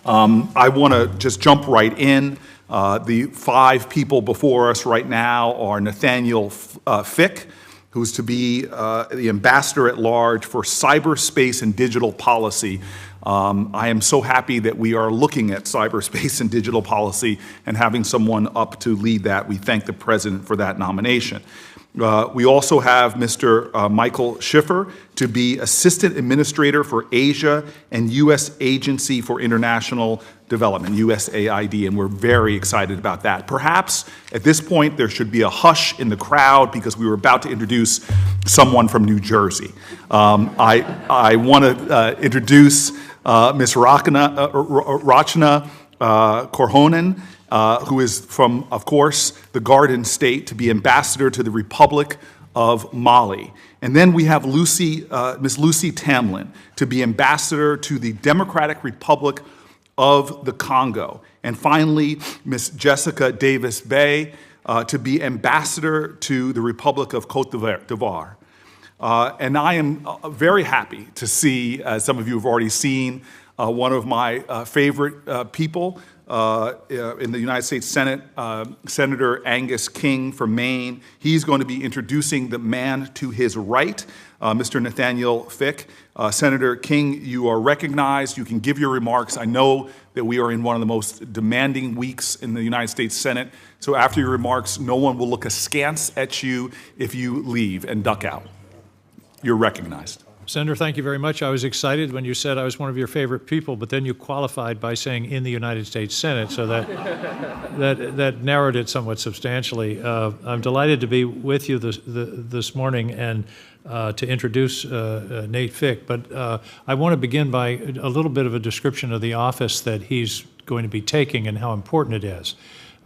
I want to just jump right in. The 5 people before us right now are Nathaniel Fick, who's to be the ambassador at large for cyberspace and digital policy. I am so happy that we are looking at cyberspace and digital policy and having someone up to lead that. We thank the president for that nomination. We also have Mr. Michael Schiffer to be Assistant Administrator for Asia and U.S. Agency for International Development, USAID, and we're very excited about that. Perhaps at this point there should be a hush in the crowd because we were about to introduce someone from New Jersey. I want to introduce Ms. Rachna Korhonen, who is from, of course, the Garden State, to be ambassador to the Republic of Mali. And then we have Ms. Lucy Tamlin to be ambassador to the Democratic Republic of the Congo. And finally, Ms. Jessica Davis-Bay to be ambassador to the Republic of Cote d'Ivoire. And I am very happy to see, as some of you have already seen, one of my favorite people in the United States Senate, Senator Angus King from Maine. He's going to be introducing the man to his right, Mr. Nathaniel Fick. Senator King, you are recognized. You can give your remarks. I know that we are in one of the most demanding weeks in the United States Senate, so after your remarks, no one will look askance at you if you leave and duck out. You're recognized. Senator, thank you very much. I was excited when you said I was one of your favorite people, but then you qualified by saying in the United States Senate, so that narrowed it somewhat substantially. I'm delighted to be with you this morning and to introduce Nate Fick, but I want to begin by a little bit of a description of the office that he's going to be taking and how important it is.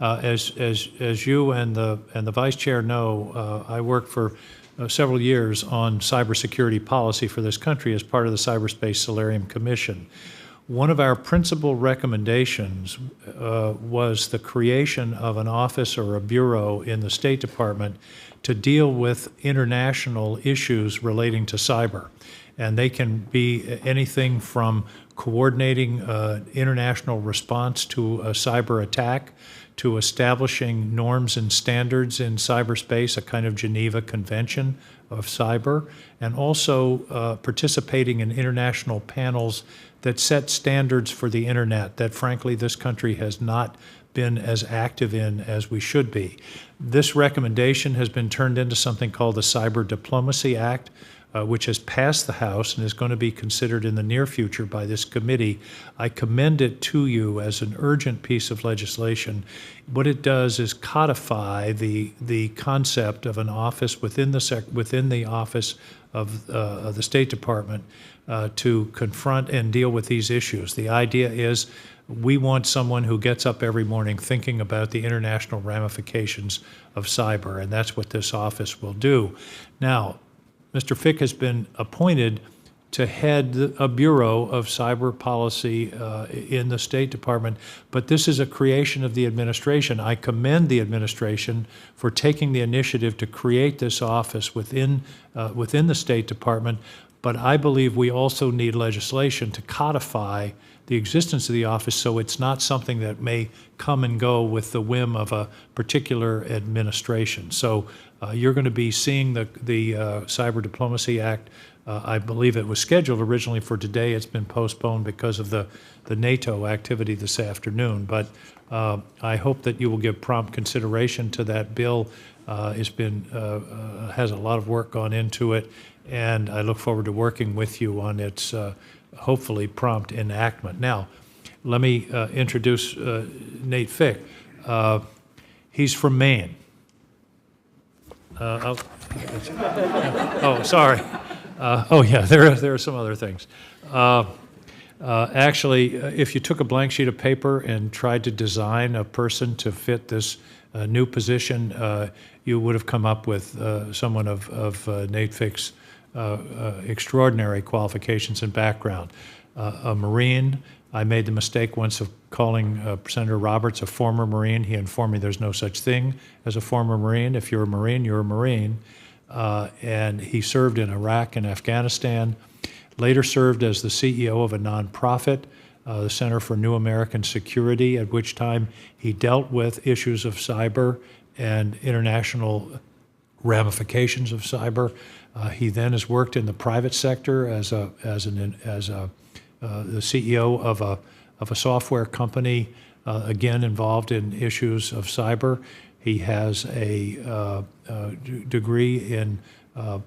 As you and the Vice Chair know, I worked for several years on cybersecurity policy for this country as part of the Cyberspace Solarium Commission. One of our principal recommendations was the creation of an office or a bureau in the State Department to deal with international issues relating to cyber. And they can be anything from coordinating international response to a cyber attack, to establishing norms and standards in cyberspace, a kind of Geneva Convention of cyber, and also participating in international panels that set standards for the internet that, frankly, this country has not been as active in as we should be. This recommendation has been turned into something called the Cyber Diplomacy Act, which has passed the House and is going to be considered in the near future by this committee. I commend it to you as an urgent piece of legislation. What it does is codify the concept of an office within the office of the State Department to confront and deal with these issues. The idea is we want someone who gets up every morning thinking about the international ramifications of cyber, and that's what this office will do. Now, Mr. Fick has been appointed to head a bureau of cyber policy in the State Department, but this is a creation of the administration. I commend the administration for taking the initiative to create this office within the State Department, but I believe we also need legislation to codify the existence of the office so it's not something that may come and go with the whim of a particular administration. So you're going to be seeing the Cyber Diplomacy Act. I believe it was scheduled originally for today. It's been postponed because of the NATO activity this afternoon. But I hope that you will give prompt consideration to that bill. Has a lot of work gone into it, and I look forward to working with you on its hopefully prompt enactment. Now, let me introduce Nate Fick. He's from Maine. Oh, sorry. Oh, yeah, there are some other things. Actually, if you took a blank sheet of paper and tried to design a person to fit this new position, you would have come up with someone of Nate Fick's extraordinary qualifications and background. A Marine. I made the mistake once of calling Senator Roberts a former Marine. He informed me there's no such thing as a former Marine. If you're a Marine, you're a Marine. And he served in Iraq and Afghanistan, later served as the CEO of a nonprofit the Center for New American Security, at which time he dealt with issues of cyber and international ramifications of cyber. He then has worked in the private sector as the CEO of a software company, again involved in issues of cyber. He has a degree in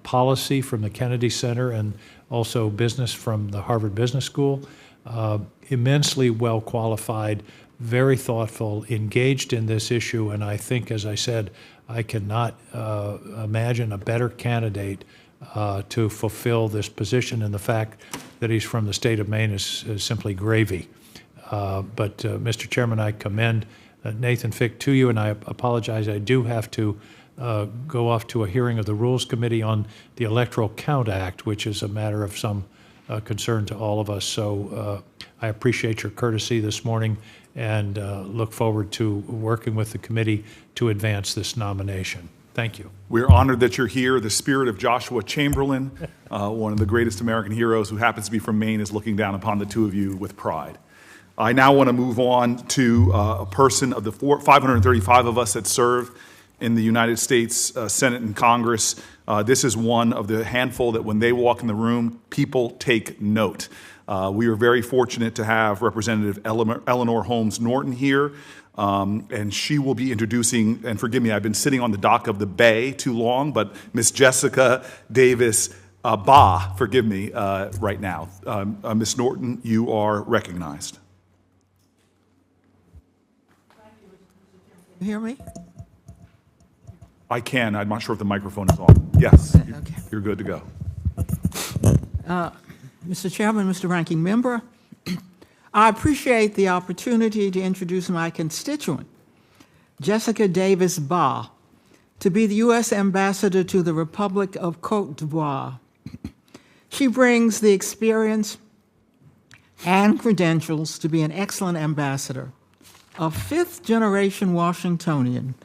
policy from the Kennedy Center and also business from the Harvard Business School. Immensely well qualified, very thoughtful, engaged in this issue, and I think, as I said, I cannot imagine a better candidate to fulfill this position, and the fact that he's from the state of Maine is simply gravy. But Mr. Chairman, I commend Nathan Fick to you, and I apologize, I do have to go off to a hearing of the Rules Committee on the Electoral Count Act, which is a matter of some concern to all of us. So I appreciate your courtesy this morning and look forward to working with the committee to advance this nomination. Thank you. We're honored that you're here. The spirit of Joshua Chamberlain, one of the greatest American heroes who happens to be from Maine, is looking down upon the two of you with pride. I now want to move on to a person of the 535 of us that serve in the United States Senate and Congress. This is one of the handful that when they walk in the room, people take note. We are very fortunate to have Representative Eleanor Holmes Norton here, and she will be introducing, and forgive me, I've been sitting on the dock of the bay too long, but Miss Jessica Davis Baugh, forgive me, right now. Miss Norton, you are recognized. You hear me? I can. I'm not sure if the microphone is on. Yes, Okay. you're good to go. Mr. Chairman, Mr. Ranking Member, I appreciate the opportunity to introduce my constituent, Jessica Davis Baugh, to be the U.S. Ambassador to the Republic of Côte d'Ivoire. She brings the experience and credentials to be an excellent ambassador, a fifth-generation Washingtonian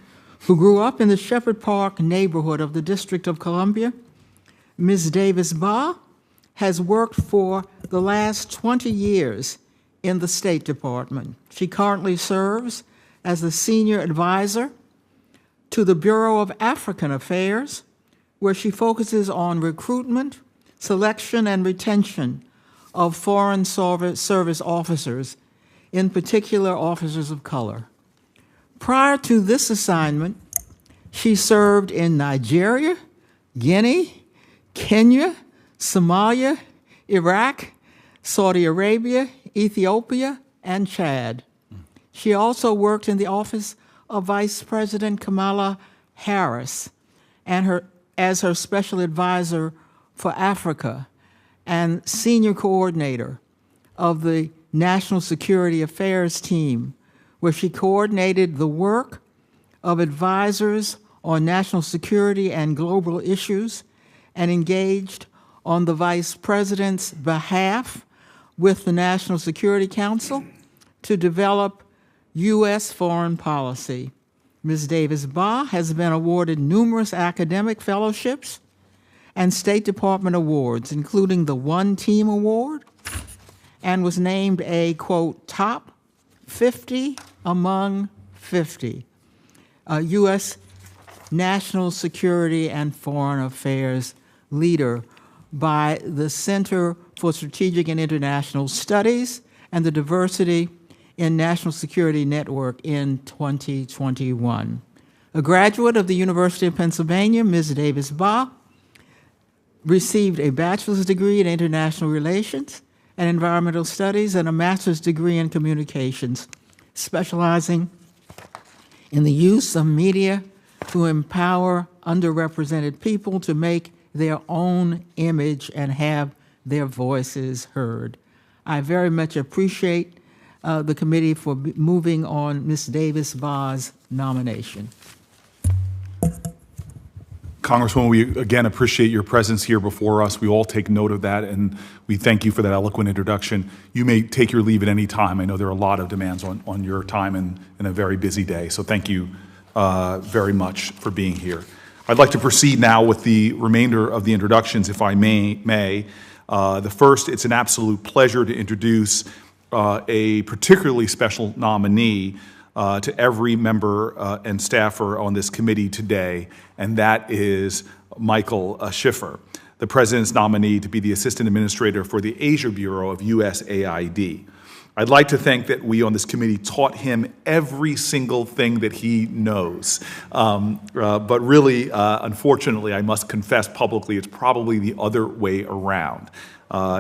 who grew up in the Shepherd Park neighborhood of the District of Columbia. Ms. Davis Baugh has worked for the last 20 years in the State Department. She currently serves as the senior advisor to the Bureau of African Affairs, where she focuses on recruitment, selection, and retention of Foreign Service officers, in particular officers of color. Prior to this assignment, she served in Nigeria, Guinea, Kenya, Somalia, Iraq, Saudi Arabia, Ethiopia, and Chad. She also worked in the office of Vice President Kamala Harris and as her special advisor for Africa and senior coordinator of the National Security Affairs team, where she coordinated the work of advisors on national security and global issues and engaged on the Vice President's behalf with the National Security Council to develop U.S. foreign policy. Ms. Davis Baugh has been awarded numerous academic fellowships and State Department awards, including the One Team Award, and was named a, quote, top 50 among 50 U.S. national security and foreign affairs leader by the Center for Strategic and International Studies and the Diversity in National Security Network in 2021. A graduate of the University of Pennsylvania, Ms. Davis Baugh received a bachelor's degree in international relations and environmental studies and a master's degree in communications, specializing in the use of media to empower underrepresented people to make their own image and have their voices heard. I very much appreciate the committee for moving on Ms. Davis Baugh's nomination. Congresswoman, we again appreciate your presence here before us. We all take note of that, and we thank you for that eloquent introduction. You may take your leave at any time. I know there are a lot of demands on your time in a very busy day, so thank you very much for being here. I'd like to proceed now with the remainder of the introductions, if I may. The first, it's an absolute pleasure to introduce a particularly special nominee to every member and staffer on this committee today, and that is Michael Schiffer, the President's nominee to be the Assistant Administrator for the Asia Bureau of USAID. I'd like to think that we on this committee taught him every single thing that he knows. But really, unfortunately, I must confess publicly, it's probably the other way around.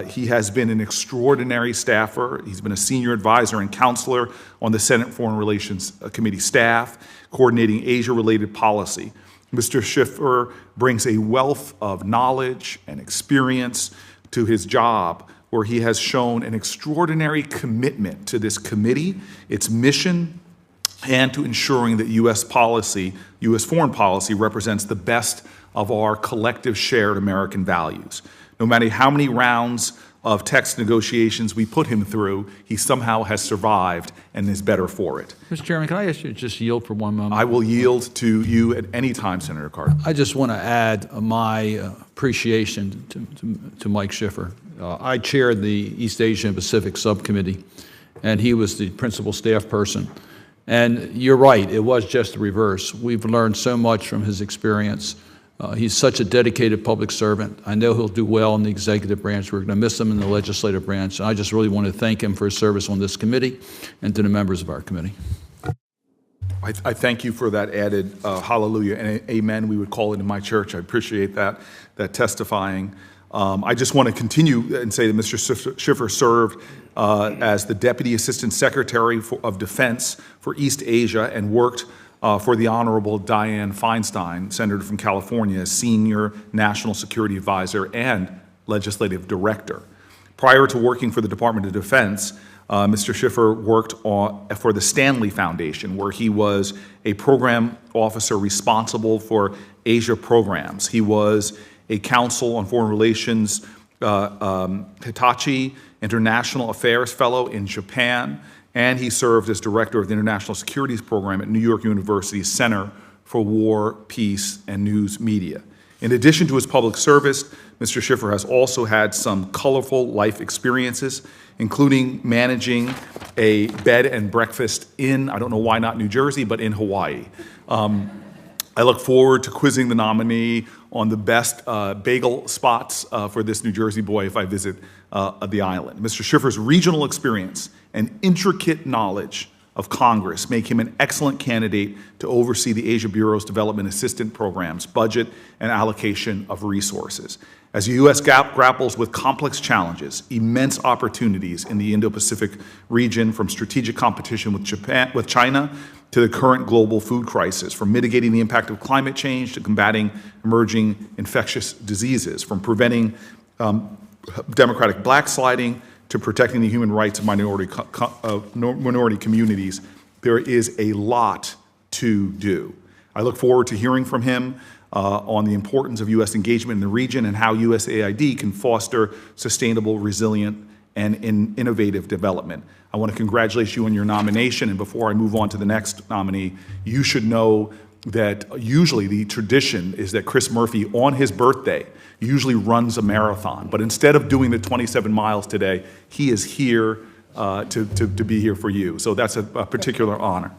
He has been an extraordinary staffer. He's been a senior advisor and counselor on the Senate Foreign Relations Committee staff, coordinating Asia-related policy. Mr. Schiffer brings a wealth of knowledge and experience to his job, where he has shown an extraordinary commitment to this committee, its mission, and to ensuring that U.S. policy, U.S. foreign policy, represents the best of our collective shared American values. No matter how many rounds of text negotiations we put him through, he somehow has survived and is better for it. Mr. Chairman, can I ask you to just yield for one moment? I will yield to you at any time, Senator Carter. I just want to add my appreciation to Mike Schiffer. I chaired the East Asia and Pacific Subcommittee, and he was the principal staff person. And you're right, it was just the reverse. We've learned so much from his experience. He's such a dedicated public servant. I know he'll do well in the executive branch. We're going to miss him in the legislative branch. And I just really want to thank him for his service on this committee and to the members of our committee. I thank you for that added hallelujah and amen, we would call it in my church. I appreciate that testifying. I just want to continue and say that Mr. Schiffer served as the Deputy Assistant Secretary of Defense for East Asia and worked for the Honorable Dianne Feinstein, Senator from California, as Senior National Security Advisor and Legislative Director. Prior to working for the Department of Defense, Mr. Schiffer worked for the Stanley Foundation, where he was a program officer responsible for Asia programs. He was a Council on Foreign Relations Hitachi International Affairs Fellow in Japan, and he served as director of the International Securities Program at New York University's Center for War, Peace, and News Media. In addition to his public service, Mr. Schiffer has also had some colorful life experiences, including managing a bed and breakfast in, I don't know why not New Jersey, but in Hawaii. I look forward to quizzing the nominee on the best bagel spots for this New Jersey boy if I visit the island. Mr. Schiffer's regional experience and intricate knowledge of Congress make him an excellent candidate to oversee the Asia Bureau's Development Assistance Program's budget and allocation of resources. As the U.S. grapples with complex challenges, immense opportunities in the Indo-Pacific region, from strategic competition with China to the current global food crisis, from mitigating the impact of climate change to combating emerging infectious diseases, from preventing democratic backsliding to protecting the human rights of minority communities, there is a lot to do. I look forward to hearing from him on the importance of U.S. engagement in the region and how USAID can foster sustainable, resilient, and innovative development. I want to congratulate you on your nomination, and before I move on to the next nominee, you should know that usually the tradition is that Chris Murphy, on his birthday, usually runs a marathon. But instead of doing the 27 miles today, he is here to be here for you. So that's a particular honor.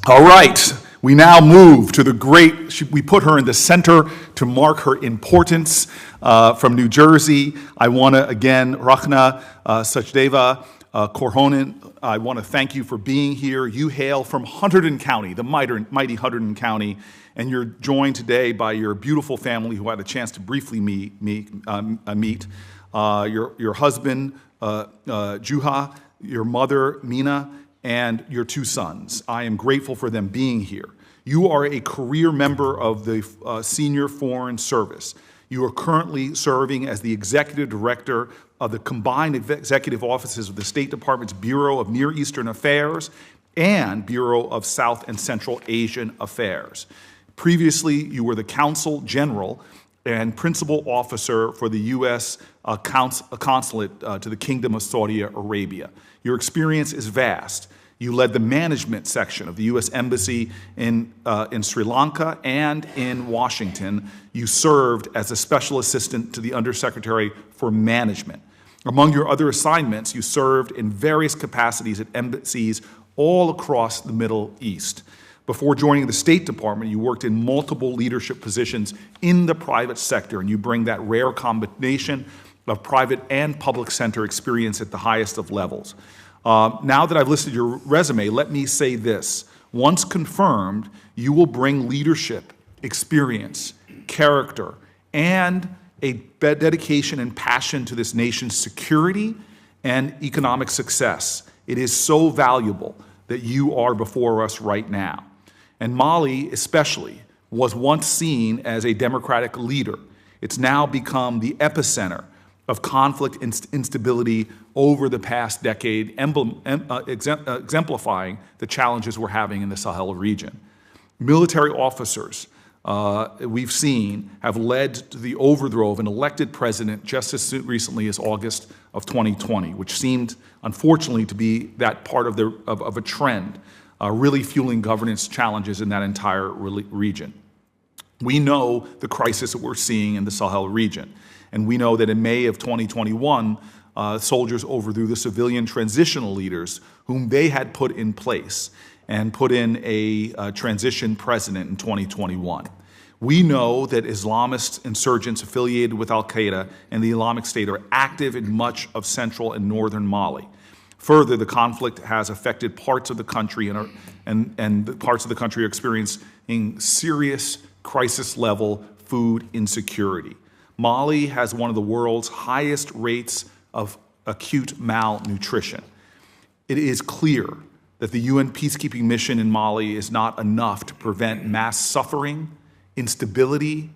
All right, we now move to the great, we put her in the center to mark her importance from New Jersey. I want to, again, Rachna Sachdeva Korhonen, I want to thank you for being here. You hail from Hunterdon County, the mighty Hunterdon County, and you're joined today by your beautiful family who I had a chance to briefly meet. Your husband, Juha, your mother, Mina, and your two sons. I am grateful for them being here. You are a career member of the Senior Foreign Service. You are currently serving as the Executive Director of the combined executive offices of the State Department's Bureau of Near Eastern Affairs and Bureau of South and Central Asian Affairs. Previously, you were the Consul General and Principal Officer for the U.S. Consulate to the Kingdom of Saudi Arabia. Your experience is vast. You led the management section of the U.S. Embassy in Sri Lanka and in Washington. You served as a special assistant to the Undersecretary for Management. Among your other assignments, you served in various capacities at embassies all across the Middle East. Before joining the State Department, you worked in multiple leadership positions in the private sector, and you bring that rare combination of private and public sector experience at the highest of levels. Now that I've listed your resume, let me say this. Once confirmed, you will bring leadership, experience, character, and a dedication and passion to this nation's security and economic success. It is so valuable that you are before us right now. And Mali, especially, was once seen as a democratic leader. It's now become the epicenter of conflict and instability over the past decade, exemplifying the challenges we're having in the Sahel region. Military officers we've seen have led to the overthrow of an elected president just as recently as August of 2020, which seemed, unfortunately, to be that part of a trend, really fueling governance challenges in that entire region. We know the crisis that we're seeing in the Sahel region, and we know that in May of 2021, soldiers overthrew the civilian transitional leaders whom they had put in place and put in a transition president in 2021. We know that Islamist insurgents affiliated with al-Qaeda and the Islamic State are active in much of central and northern Mali. Further, the conflict has affected parts of the country and the parts of the country are experiencing serious crisis-level food insecurity. Mali has one of the world's highest rates of acute malnutrition. It is clear that the UN peacekeeping mission in Mali is not enough to prevent mass suffering, instability,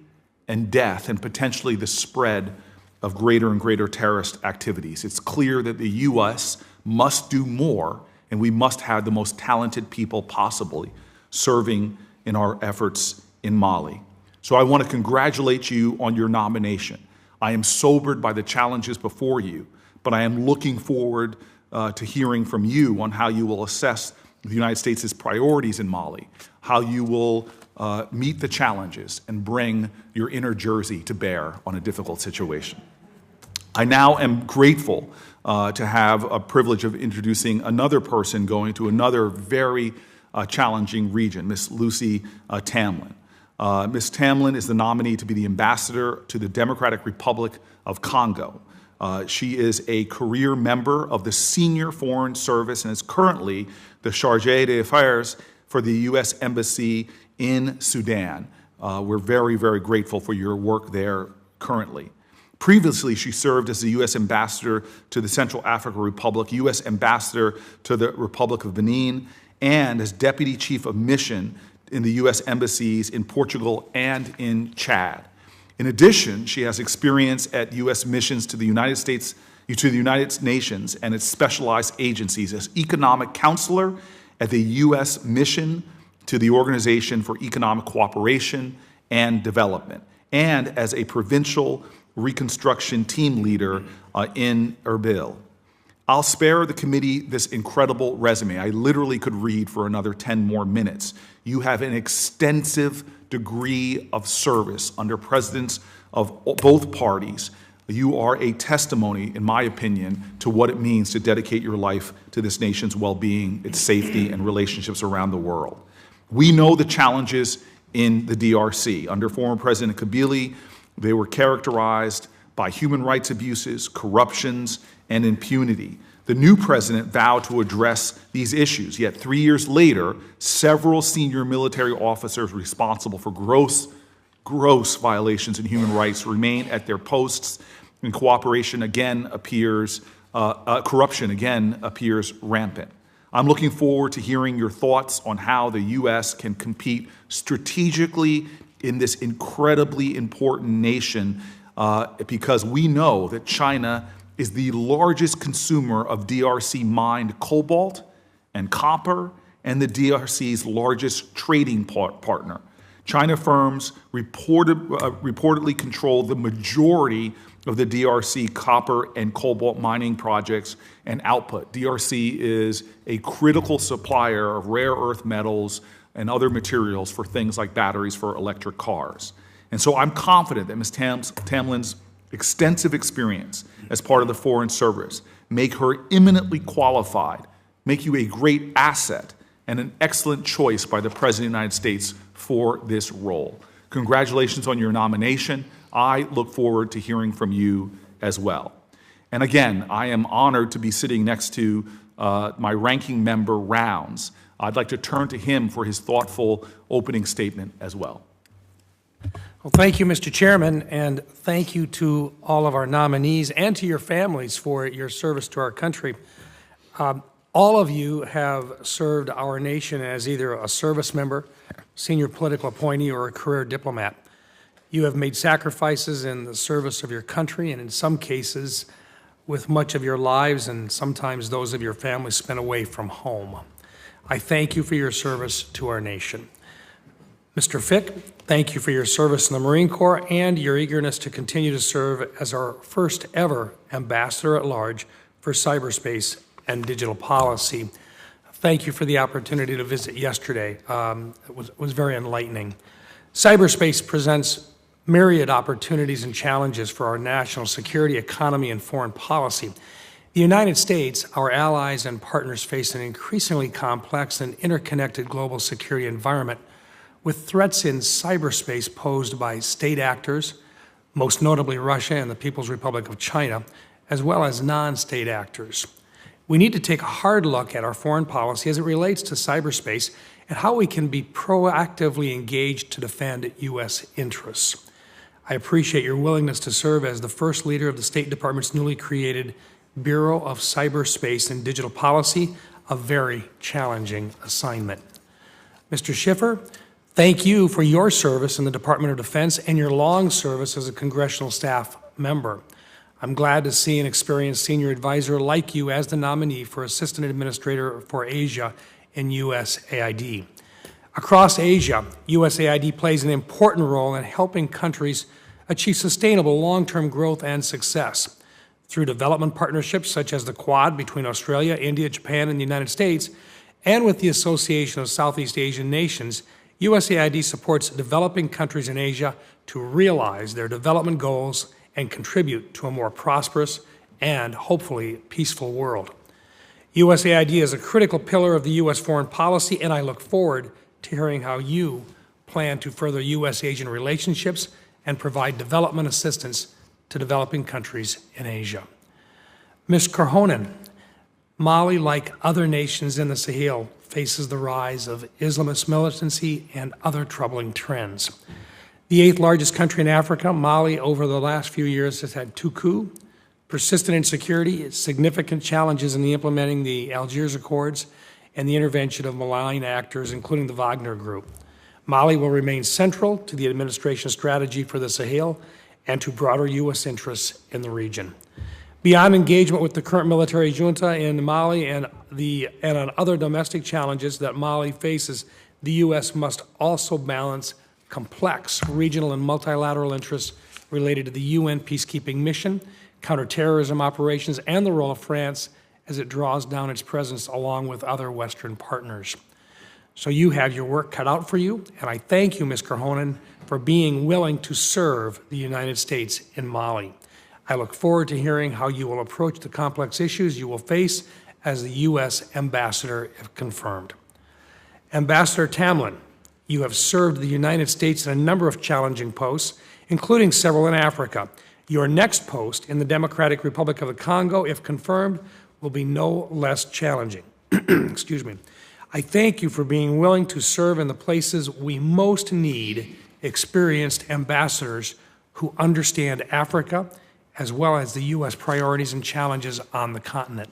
and death, and potentially the spread of greater and greater terrorist activities. It's clear that the U.S. must do more, and we must have the most talented people possibly serving in our efforts in Mali. So I want to congratulate you on your nomination. I am sobered by the challenges before you, but I am looking forward to hearing from you on how you will assess the United States' priorities in Mali, how you will meet the challenges and bring your inner Jersey to bear on a difficult situation. I now am grateful to have a privilege of introducing another person going to another very challenging region, Ms. Lucy Tamlin. Ms. Tamlin is the nominee to be the ambassador to the Democratic Republic of Congo. She is a career member of the Senior Foreign Service and is currently the Chargé d'Affaires for the U.S. Embassy in Sudan. We're very, very grateful for your work there currently. Previously, she served as the U.S. Ambassador to the Central African Republic, U.S. Ambassador to the Republic of Benin, and as Deputy Chief of Mission in the U.S. embassies in Portugal and in Chad. In addition, she has experience at U.S. missions to the United Nations and its specialized agencies as economic counselor at the U.S. mission to the Organization for Economic Cooperation and Development, and as a provincial reconstruction team leader in Erbil. I'll spare the committee this incredible resume. I literally could read for another 10 more minutes. You have an extensive degree of service under presidents of both parties. You are a testimony, in my opinion, to what it means to dedicate your life to this nation's well-being, its safety, and relationships around the world. We know the challenges in the DRC. Under former President Kabila, they were characterized by human rights abuses, corruptions, and impunity. The new president vowed to address these issues, yet 3 years later, several senior military officers responsible for gross violations in human rights remain at their posts, and corruption again appears rampant. I'm looking forward to hearing your thoughts on how the U.S. can compete strategically in this incredibly important nation because we know that China is the largest consumer of DRC mined cobalt and copper and the DRC's largest trading partner. China firms reportedly control the majority of the DRC copper and cobalt mining projects and output. DRC is a critical supplier of rare earth metals and other materials for things like batteries for electric cars. And so I'm confident that Ms. Tamlin's extensive experience as part of the Foreign Service make her eminently qualified, make you a great asset and an excellent choice by the President of the United States for this role. Congratulations on your nomination. I look forward to hearing from you as well. And again, I am honored to be sitting next to my ranking member, Rounds. I'd like to turn to him for his thoughtful opening statement as well. Well, thank you, Mr. Chairman, and thank you to all of our nominees and to your families for your service to our country. All of you have served our nation as either a service member, senior political appointee, or a career diplomat. You have made sacrifices in the service of your country, and in some cases, with much of your lives and sometimes those of your families spent away from home. I thank you for your service to our nation. Mr. Fick, thank you for your service in the Marine Corps and your eagerness to continue to serve as our first ever Ambassador at Large for Cyberspace and Digital Policy. Thank you for the opportunity to visit yesterday. It was very enlightening. Cyberspace presents myriad opportunities and challenges for our national security, economy, and foreign policy. The United States, our allies and partners face an increasingly complex and interconnected global security environment with threats in cyberspace posed by state actors, most notably Russia and the People's Republic of China, as well as non-state actors. We need to take a hard look at our foreign policy as it relates to cyberspace and how we can be proactively engaged to defend U.S. interests. I appreciate your willingness to serve as the first leader of the State Department's newly created Bureau of Cyberspace and Digital Policy, a very challenging assignment. Mr. Schiffer, thank you for your service in the Department of Defense and your long service as a congressional staff member. I'm glad to see an experienced senior advisor like you as the nominee for Assistant Administrator for Asia in USAID. Across Asia, USAID plays an important role in helping countries achieve sustainable long-term growth and success. Through development partnerships such as the Quad between Australia, India, Japan, and the United States, and with the Association of Southeast Asian Nations, USAID supports developing countries in Asia to realize their development goals and contribute to a more prosperous and, hopefully, peaceful world. USAID is a critical pillar of the U.S. foreign policy, and I look forward to hearing how you plan to further U.S.-Asian relationships and provide development assistance to developing countries in Asia. Ms. Korhonen, Mali, like other nations in the Sahel, faces the rise of Islamist militancy and other troubling trends. The 8th largest country in Africa, Mali, over the last few years has had 2 coups, persistent insecurity, significant challenges in implementing the Algiers Accords, and the intervention of malign actors, including the Wagner Group. Mali will remain central to the administration's strategy for the Sahel and to broader U.S. interests in the region. Beyond engagement with the current military junta in Mali and on other domestic challenges that Mali faces, the U.S. must also balance complex regional and multilateral interests related to the UN peacekeeping mission, counterterrorism operations, and the role of France as it draws down its presence along with other Western partners. So you have your work cut out for you, and I thank you, Ms. Korhonen, for being willing to serve the United States in Mali. I look forward to hearing how you will approach the complex issues you will face as the U.S. ambassador if confirmed. Ambassador Tamlin, you have served the United States in a number of challenging posts, including several in Africa. Your next post in the Democratic Republic of the Congo, if confirmed, will be no less challenging. Excuse me. I thank you for being willing to serve in the places we most need experienced ambassadors who understand Africa, as well as the U.S. priorities and challenges on the continent.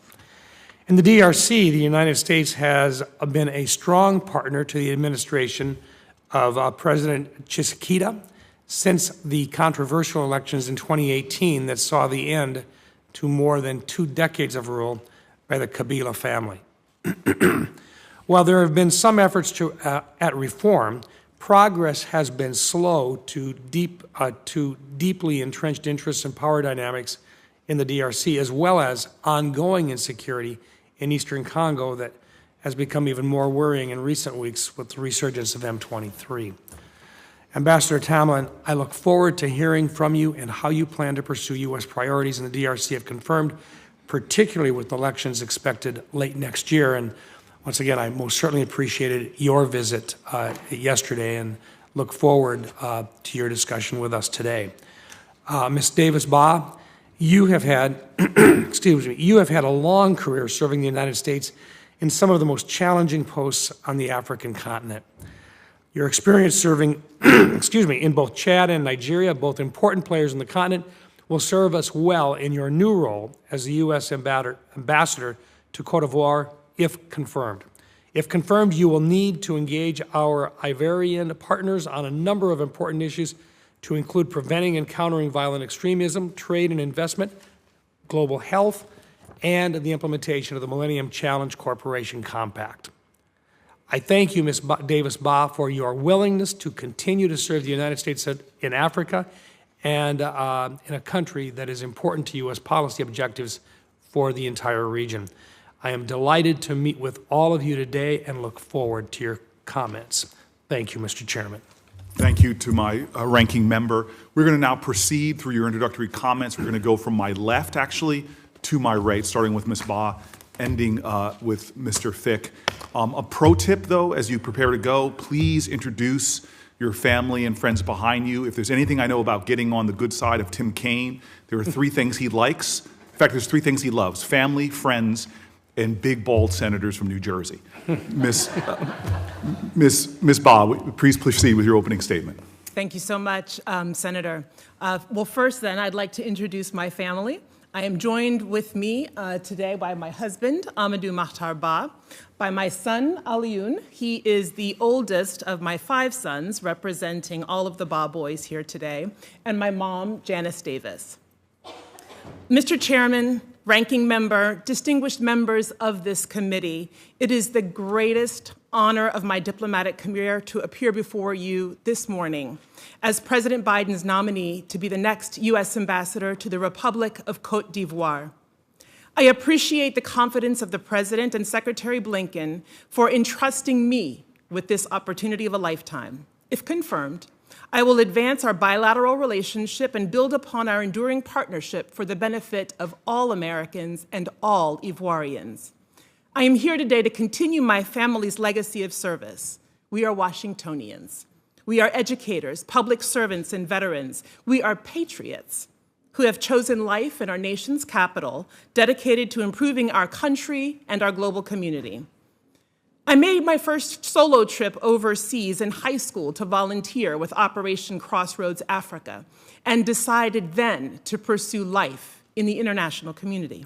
In the DRC, the United States has been a strong partner to the administration of President Tshisekedi since the controversial elections in 2018 that saw the end to more than 2 decades of rule by the Kabila family. While there have been some efforts at reform, progress has been slow to deeply entrenched interests and power dynamics in the DRC, as well as ongoing insecurity in eastern Congo that has become even more worrying in recent weeks with the resurgence of M23. Ambassador Tomlin, I look forward to hearing from you and how you plan to pursue U.S. priorities in the DRC if confirmed, particularly with elections expected late next year. And once again, I most certainly appreciated your visit yesterday and look forward to your discussion with us today. Ms. Davis-Bah, you have had, excuse me, you have had a long career serving the United States in some of the most challenging posts on the African continent. Your experience serving, excuse me, in both Chad and Nigeria, both important players in the continent, will serve us well in your new role as the U.S. ambassador to Cote d'Ivoire, if confirmed. If confirmed, you will need to engage our Ivorian partners on a number of important issues to include preventing and countering violent extremism, trade and investment, global health, and the implementation of the Millennium Challenge Corporation Compact. I thank you, Ms. Davis-Bah, for your willingness to continue to serve the United States in Africa and in a country that is important to U.S. policy objectives for the entire region. I am delighted to meet with all of you today and look forward to your comments. Thank you, Mr. Chairman. Thank you to my ranking member. We're going to now proceed through your introductory comments. We're going to go from my left, actually, to my right, starting with Ms. Bah, ending with Mr. Fick. A pro tip, though, as you prepare to go, please introduce your family and friends behind you. If there's anything I know about getting on the good side of Tim Kaine, there are 3 things he likes. In fact, there's 3 things he loves: family, friends, and big, bald senators from New Jersey. Ms. Bah, please proceed with your opening statement. Thank you so much, Senator. Well, first, then, I'd like to introduce my family. I am joined with me today by my husband, Amadou Mahtar Bah, by my son, Alioune. He is the oldest of my 5 sons, representing all of the Bah boys here today, and my mom, Janice Davis. Mr. Chairman, ranking member, distinguished members of this committee, it is the greatest honor of my diplomatic career to appear before you this morning as President Biden's nominee to be the next U.S. ambassador to the Republic of Cote d'Ivoire. I appreciate the confidence of the President and Secretary Blinken for entrusting me with this opportunity of a lifetime. If confirmed, I will advance our bilateral relationship and build upon our enduring partnership for the benefit of all Americans and all Ivoirians. I am here today to continue my family's legacy of service. We are Washingtonians. We are educators, public servants, and veterans. We are patriots who have chosen life in our nation's capital, dedicated to improving our country and our global community. I made my first solo trip overseas in high school to volunteer with Operation Crossroads Africa, and decided then to pursue life in the international community.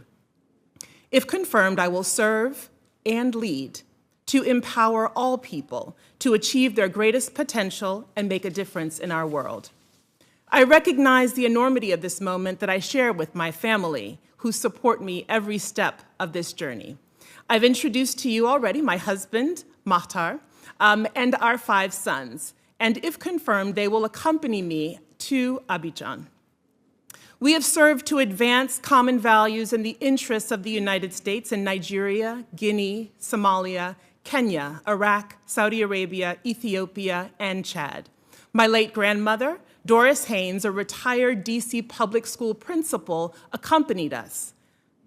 If confirmed, I will serve and lead to empower all people to achieve their greatest potential and make a difference in our world. I recognize the enormity of this moment that I share with my family, who support me every step of this journey. I've introduced to you already my husband, Mahtar, and our 5 sons, and if confirmed, they will accompany me to Abidjan. We have served to advance common values in the interests of the United States in Nigeria, Guinea, Somalia, Kenya, Iraq, Saudi Arabia, Ethiopia, and Chad. My late grandmother, Doris Haynes, a retired DC public school principal, accompanied us,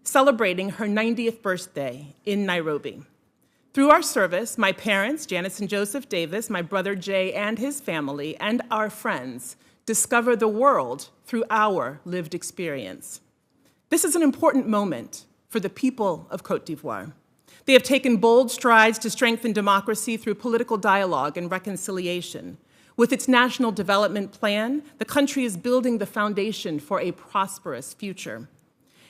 celebrating her 90th birthday in Nairobi. Through our service, my parents, Janice and Joseph Davis, my brother Jay and his family, and our friends discover the world through our lived experience. This is an important moment for the people of Cote d'Ivoire. They have taken bold strides to strengthen democracy through political dialogue and reconciliation. With its national development plan, the country is building the foundation for a prosperous future.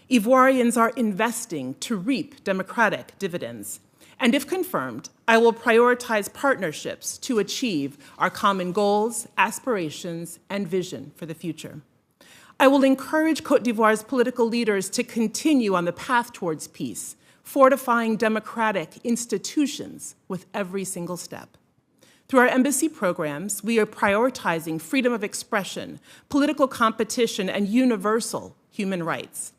Ivoirians are investing to reap democratic dividends. And if confirmed, I will prioritize partnerships to achieve our common goals, aspirations, and vision for the future. I will encourage Cote d'Ivoire's political leaders to continue on the path towards peace, fortifying democratic institutions with every single step. Through our embassy programs, we are prioritizing freedom of expression, political competition, and universal human rights.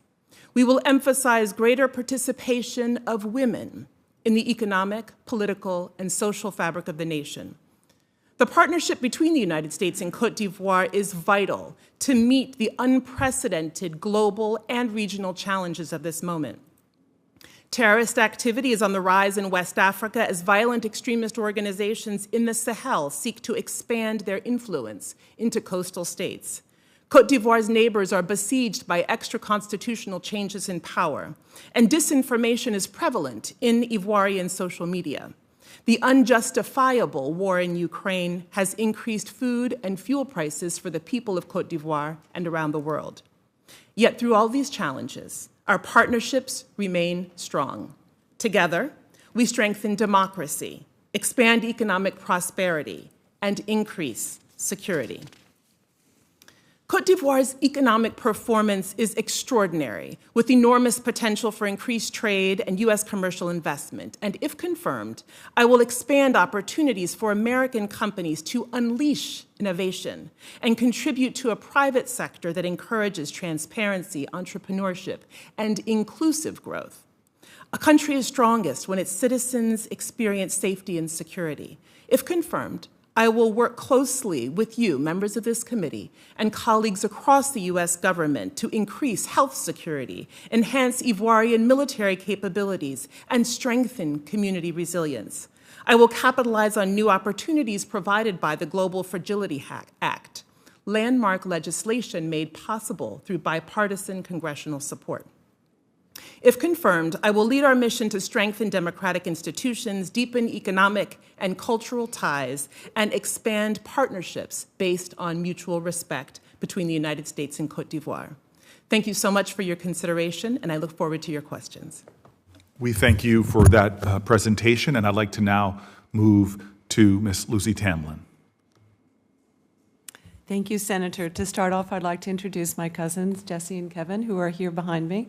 We will emphasize greater participation of women in the economic, political, and social fabric of the nation. The partnership between the United States and Côte d'Ivoire is vital to meet the unprecedented global and regional challenges of this moment. Terrorist activity is on the rise in West Africa as violent extremist organizations in the Sahel seek to expand their influence into coastal states. Côte d'Ivoire's neighbors are besieged by extra-constitutional changes in power, and disinformation is prevalent in Ivorian social media. The unjustifiable war in Ukraine has increased food and fuel prices for the people of Côte d'Ivoire and around the world. Yet through all these challenges, our partnerships remain strong. Together, we strengthen democracy, expand economic prosperity, and increase security. Côte d'Ivoire's economic performance is extraordinary, with enormous potential for increased trade and U.S. commercial investment. And if confirmed, I will expand opportunities for American companies to unleash innovation and contribute to a private sector that encourages transparency, entrepreneurship, and inclusive growth. A country is strongest when its citizens experience safety and security. If confirmed, I will work closely with you, members of this committee, and colleagues across the U.S. government to increase health security, enhance Ivorian military capabilities, and strengthen community resilience. I will capitalize on new opportunities provided by the Global Fragility Act, landmark legislation made possible through bipartisan congressional support. If confirmed, I will lead our mission to strengthen democratic institutions, deepen economic and cultural ties, and expand partnerships based on mutual respect between the United States and Côte d'Ivoire. Thank you so much for your consideration, and I look forward to your questions. We thank you for that presentation, and I'd like to now move to Ms. Lucy Tamlin. Thank you, Senator. To start off, I'd like to introduce my cousins, Jesse and Kevin, who are here behind me.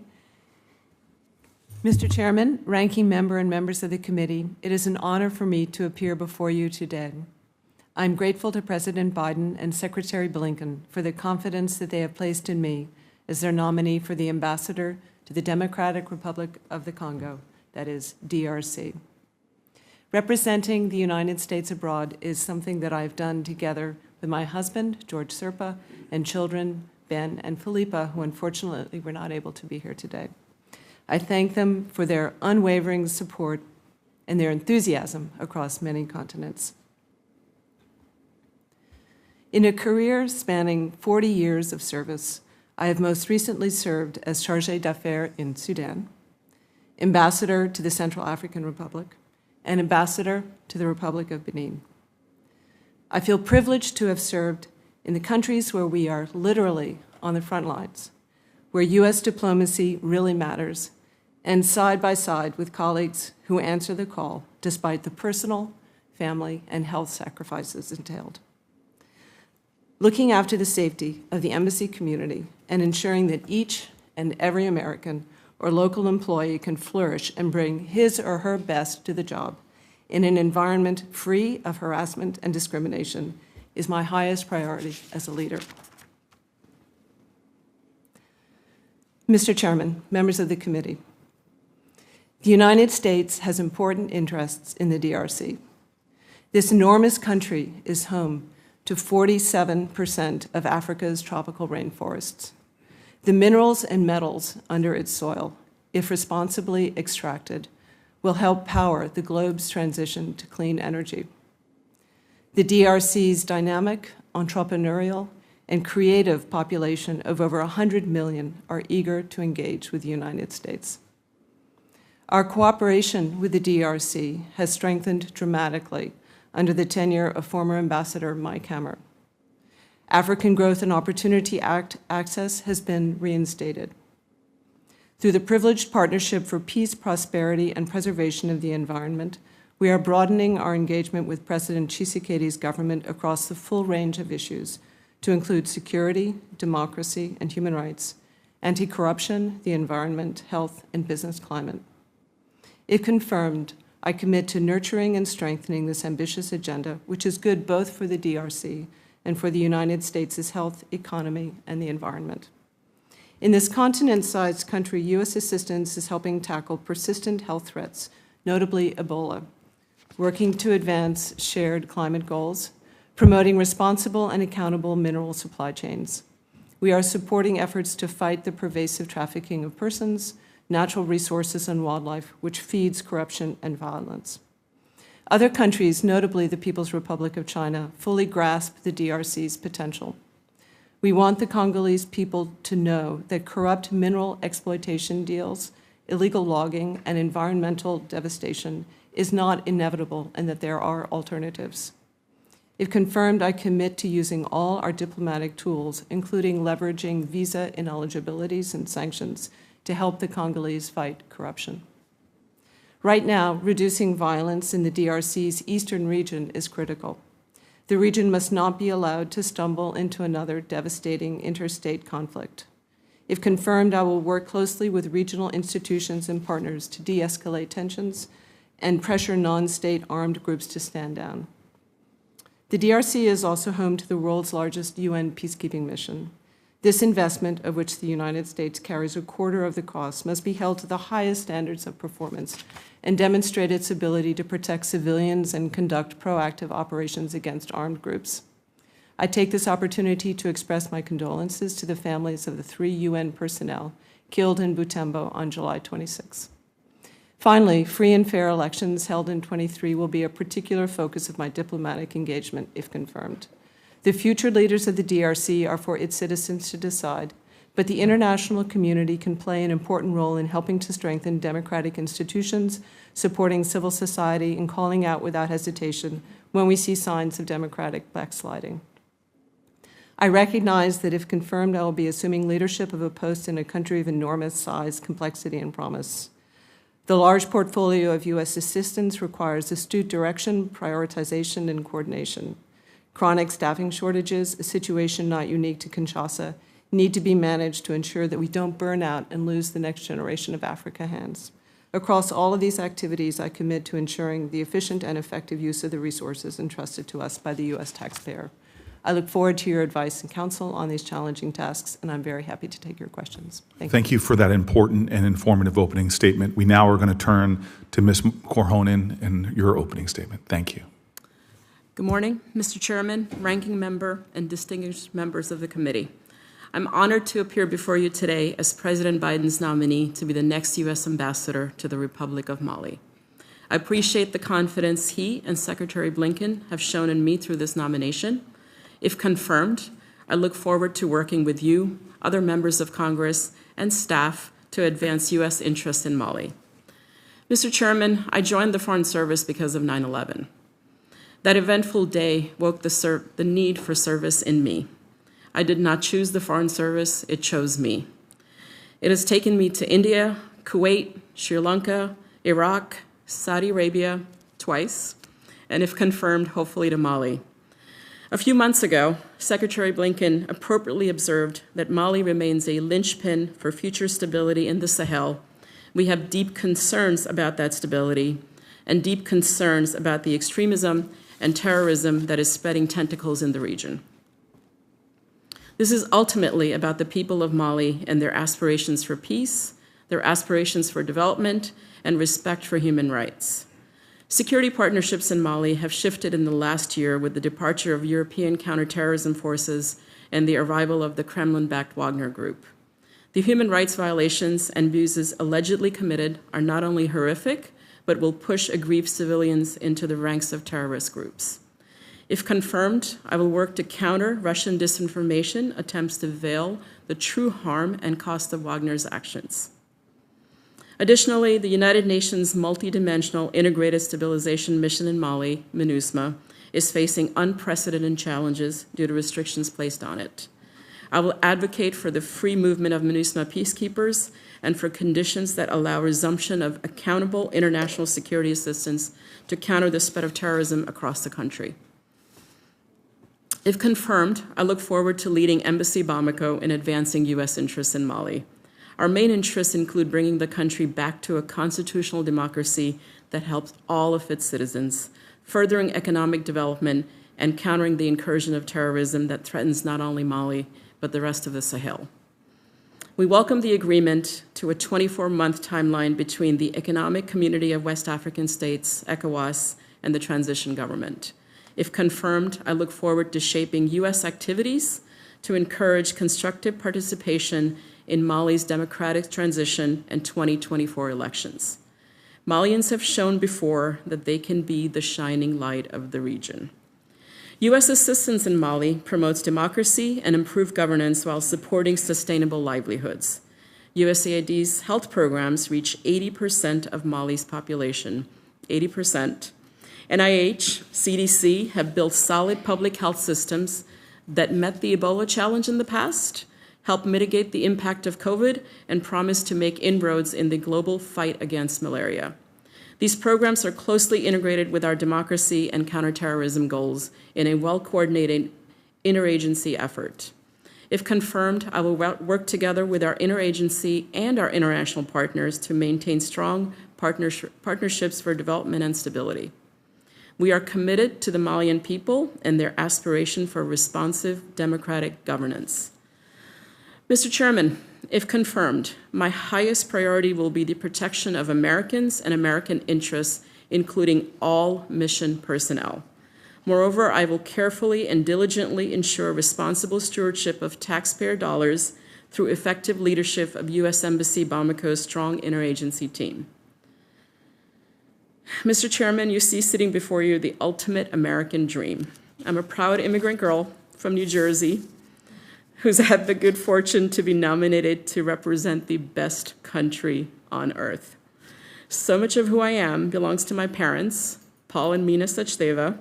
Mr. Chairman, ranking member, and members of the committee, it is an honor for me to appear before you today. I'm grateful to President Biden and Secretary Blinken for the confidence that they have placed in me as their nominee for the ambassador to the Democratic Republic of the Congo, that is, DRC. Representing the United States abroad is something that I've done together with my husband, George Serpa, and children, Ben and Philippa, who unfortunately were not able to be here today. I thank them for their unwavering support and their enthusiasm across many continents. In a career spanning 40 years of service, I have most recently served as Chargé d'Affaires in Sudan, Ambassador to the Central African Republic, and Ambassador to the Republic of Benin. I feel privileged to have served in the countries where we are literally on the front lines, where U.S. diplomacy really matters, and side by side with colleagues who answer the call despite the personal, family, and health sacrifices entailed. Looking after the safety of the embassy community and ensuring that each and every American or local employee can flourish and bring his or her best to the job in an environment free of harassment and discrimination is my highest priority as a leader. Mr. Chairman, members of the committee, the United States has important interests in the DRC. This enormous country is home to 47% of Africa's tropical rainforests. The minerals and metals under its soil, if responsibly extracted, will help power the globe's transition to clean energy. The DRC's dynamic, entrepreneurial, and creative population of over 100 million are eager to engage with the United States. Our cooperation with the DRC has strengthened dramatically under the tenure of former Ambassador Mike Hammer. African Growth and Opportunity Act access has been reinstated. Through the Privileged Partnership for Peace, Prosperity, and Preservation of the Environment, we are broadening our engagement with President Tshisekedi's government across the full range of issues, to include security, democracy, and human rights, anti-corruption, the environment, health, and business climate. If confirmed, I commit to nurturing and strengthening this ambitious agenda, which is good both for the DRC and for the United States' health, economy, and the environment. In this continent-sized country, U.S. assistance is helping tackle persistent health threats, notably Ebola, working to advance shared climate goals, promoting responsible and accountable mineral supply chains. We are supporting efforts to fight the pervasive trafficking of persons, natural resources, and wildlife, which feeds corruption and violence. Other countries, notably the People's Republic of China, fully grasp the DRC's potential. We want the Congolese people to know that corrupt mineral exploitation deals, illegal logging, and environmental devastation is not inevitable and that there are alternatives. If confirmed, I commit to using all our diplomatic tools, including leveraging visa ineligibilities and sanctions, to help the Congolese fight corruption. Right now, reducing violence in the DRC's eastern region is critical. The region must not be allowed to stumble into another devastating interstate conflict. If confirmed, I will work closely with regional institutions and partners to de-escalate tensions and pressure non-state armed groups to stand down. The DRC is also home to the world's largest UN peacekeeping mission. This investment, of which the United States carries a quarter of the cost, must be held to the highest standards of performance and demonstrate its ability to protect civilians and conduct proactive operations against armed groups. I take this opportunity to express my condolences to the families of the 3 UN personnel killed in Butembo on July 26. Finally, free and fair elections held in 23 will be a particular focus of my diplomatic engagement, if confirmed. The future leaders of the DRC are for its citizens to decide, but the international community can play an important role in helping to strengthen democratic institutions, supporting civil society, and calling out without hesitation when we see signs of democratic backsliding. I recognize that if confirmed, I will be assuming leadership of a post in a country of enormous size, complexity, and promise. The large portfolio of U.S. assistance requires astute direction, prioritization, and coordination. Chronic staffing shortages, a situation not unique to Kinshasa, need to be managed to ensure that we don't burn out and lose the next generation of Africa hands. Across all of these activities, I commit to ensuring the efficient and effective use of the resources entrusted to us by the U.S. taxpayer. I look forward to your advice and counsel on these challenging tasks, and I'm very happy to take your questions. Thank you for that important and informative opening statement. We now are going to turn to Ms. Korhonen and your opening statement. Thank you. Good morning, Mr. Chairman, Ranking Member, and distinguished members of the committee. I'm honored to appear before you today as President Biden's nominee to be the next U.S. Ambassador to the Republic of Mali. I appreciate the confidence he and Secretary Blinken have shown in me through this nomination. If confirmed, I look forward to working with you, other members of Congress, and staff to advance U.S. interests in Mali. Mr. Chairman, I joined the Foreign Service because of 9/11. That eventful day woke the need for service in me. I did not choose the Foreign Service, it chose me. It has taken me to India, Kuwait, Sri Lanka, Iraq, Saudi Arabia, twice, and if confirmed, hopefully to Mali. A few months ago, Secretary Blinken appropriately observed that Mali remains a linchpin for future stability in the Sahel. We have deep concerns about that stability and deep concerns about the extremism and terrorism that is spreading tentacles in the region. This is ultimately about the people of Mali and their aspirations for peace, their aspirations for development, and respect for human rights. Security partnerships in Mali have shifted in the last year with the departure of European counterterrorism forces and the arrival of the Kremlin-backed Wagner Group. The human rights violations and abuses allegedly committed are not only horrific, but will push aggrieved civilians into the ranks of terrorist groups. If confirmed, I will work to counter Russian disinformation attempts to veil the true harm and cost of Wagner's actions. Additionally, the United Nations Multidimensional Integrated Stabilization Mission in Mali, MINUSMA, is facing unprecedented challenges due to restrictions placed on it. I will advocate for the free movement of MINUSMA peacekeepers and for conditions that allow resumption of accountable international security assistance to counter the spread of terrorism across the country. If confirmed, I look forward to leading Embassy Bamako in advancing U.S. interests in Mali. Our main interests include bringing the country back to a constitutional democracy that helps all of its citizens, furthering economic development, and countering the incursion of terrorism that threatens not only Mali, but the rest of the Sahel. We welcome the agreement to a 24-month timeline between the Economic Community of West African States, ECOWAS, and the transition government. If confirmed, I look forward to shaping U.S. activities to encourage constructive participation in Mali's democratic transition and 2024 elections. Malians have shown before that they can be the shining light of the region. U.S. assistance in Mali promotes democracy and improved governance while supporting sustainable livelihoods. USAID's health programs reach 80% of Mali's population, 80%. NIH, CDC have built solid public health systems that met the Ebola challenge in the past, helped mitigate the impact of COVID, and promised to make inroads in the global fight against malaria. These programs are closely integrated with our democracy and counterterrorism goals in a well-coordinated interagency effort. If confirmed, I will work together with our interagency and our international partners to maintain strong partnerships for development and stability. We are committed to the Malian people and their aspiration for responsive democratic governance. Mr. Chairman, if confirmed, my highest priority will be the protection of Americans and American interests, including all mission personnel. Moreover, I will carefully and diligently ensure responsible stewardship of taxpayer dollars through effective leadership of U.S. Embassy Bamako's strong interagency team. Mr. Chairman, you see sitting before you the ultimate American dream. I'm a proud immigrant girl from New Jersey who's had the good fortune to be nominated to represent the best country on earth. So much of who I am belongs to my parents, Paul and Mina Sachdeva.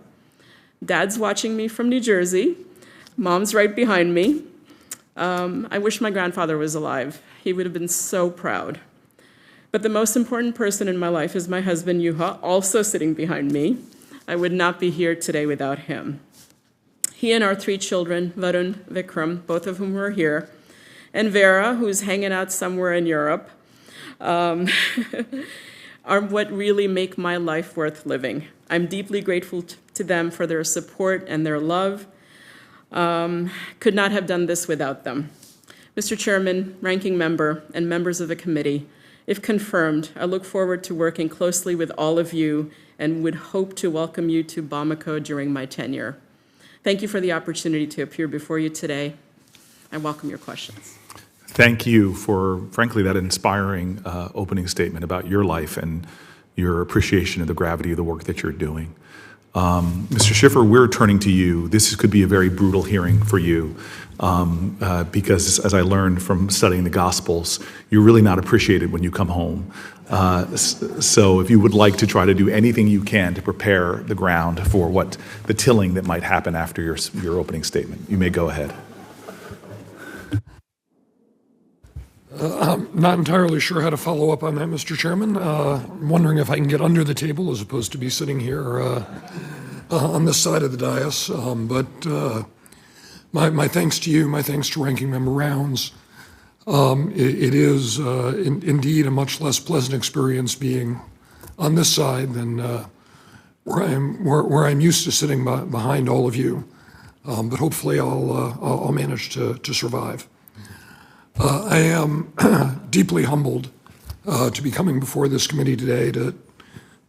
Dad's watching me from New Jersey. Mom's right behind me. I wish my grandfather was alive. He would have been so proud. But the most important person in my life is my husband, Juha, also sitting behind me. I would not be here today without him. He and our 3 children, Varun, Vikram, both of whom are here, and Vera, who's hanging out somewhere in Europe, are what really make my life worth living. I'm deeply grateful to them for their support and their love. Could not have done this without them. Mr. Chairman, Ranking Member, and members of the committee, if confirmed, I look forward to working closely with all of you and would hope to welcome you to Bamako during my tenure. Thank you for the opportunity to appear before you today. I welcome your questions. Thank you for, frankly, that inspiring opening statement about your life and your appreciation of the gravity of the work that you're doing. Mr. Schiffer, we're turning to you. This could be a very brutal hearing for you because, as I learned from studying the Gospels, you're really not appreciated when you come home. So if you would like to try to do anything you can to prepare the ground for what the tilling that might happen after your opening statement, you may go ahead. I'm not entirely sure how to follow up on that, Mr. Chairman. I'm wondering if I can get under the table as opposed to be sitting here on this side of the dais. My thanks to you, my thanks to Ranking Member Rounds. It is indeed a much less pleasant experience being on this side than where I'm used to sitting behind all of you. But hopefully I'll manage to survive. I am deeply humbled to be coming before this committee today to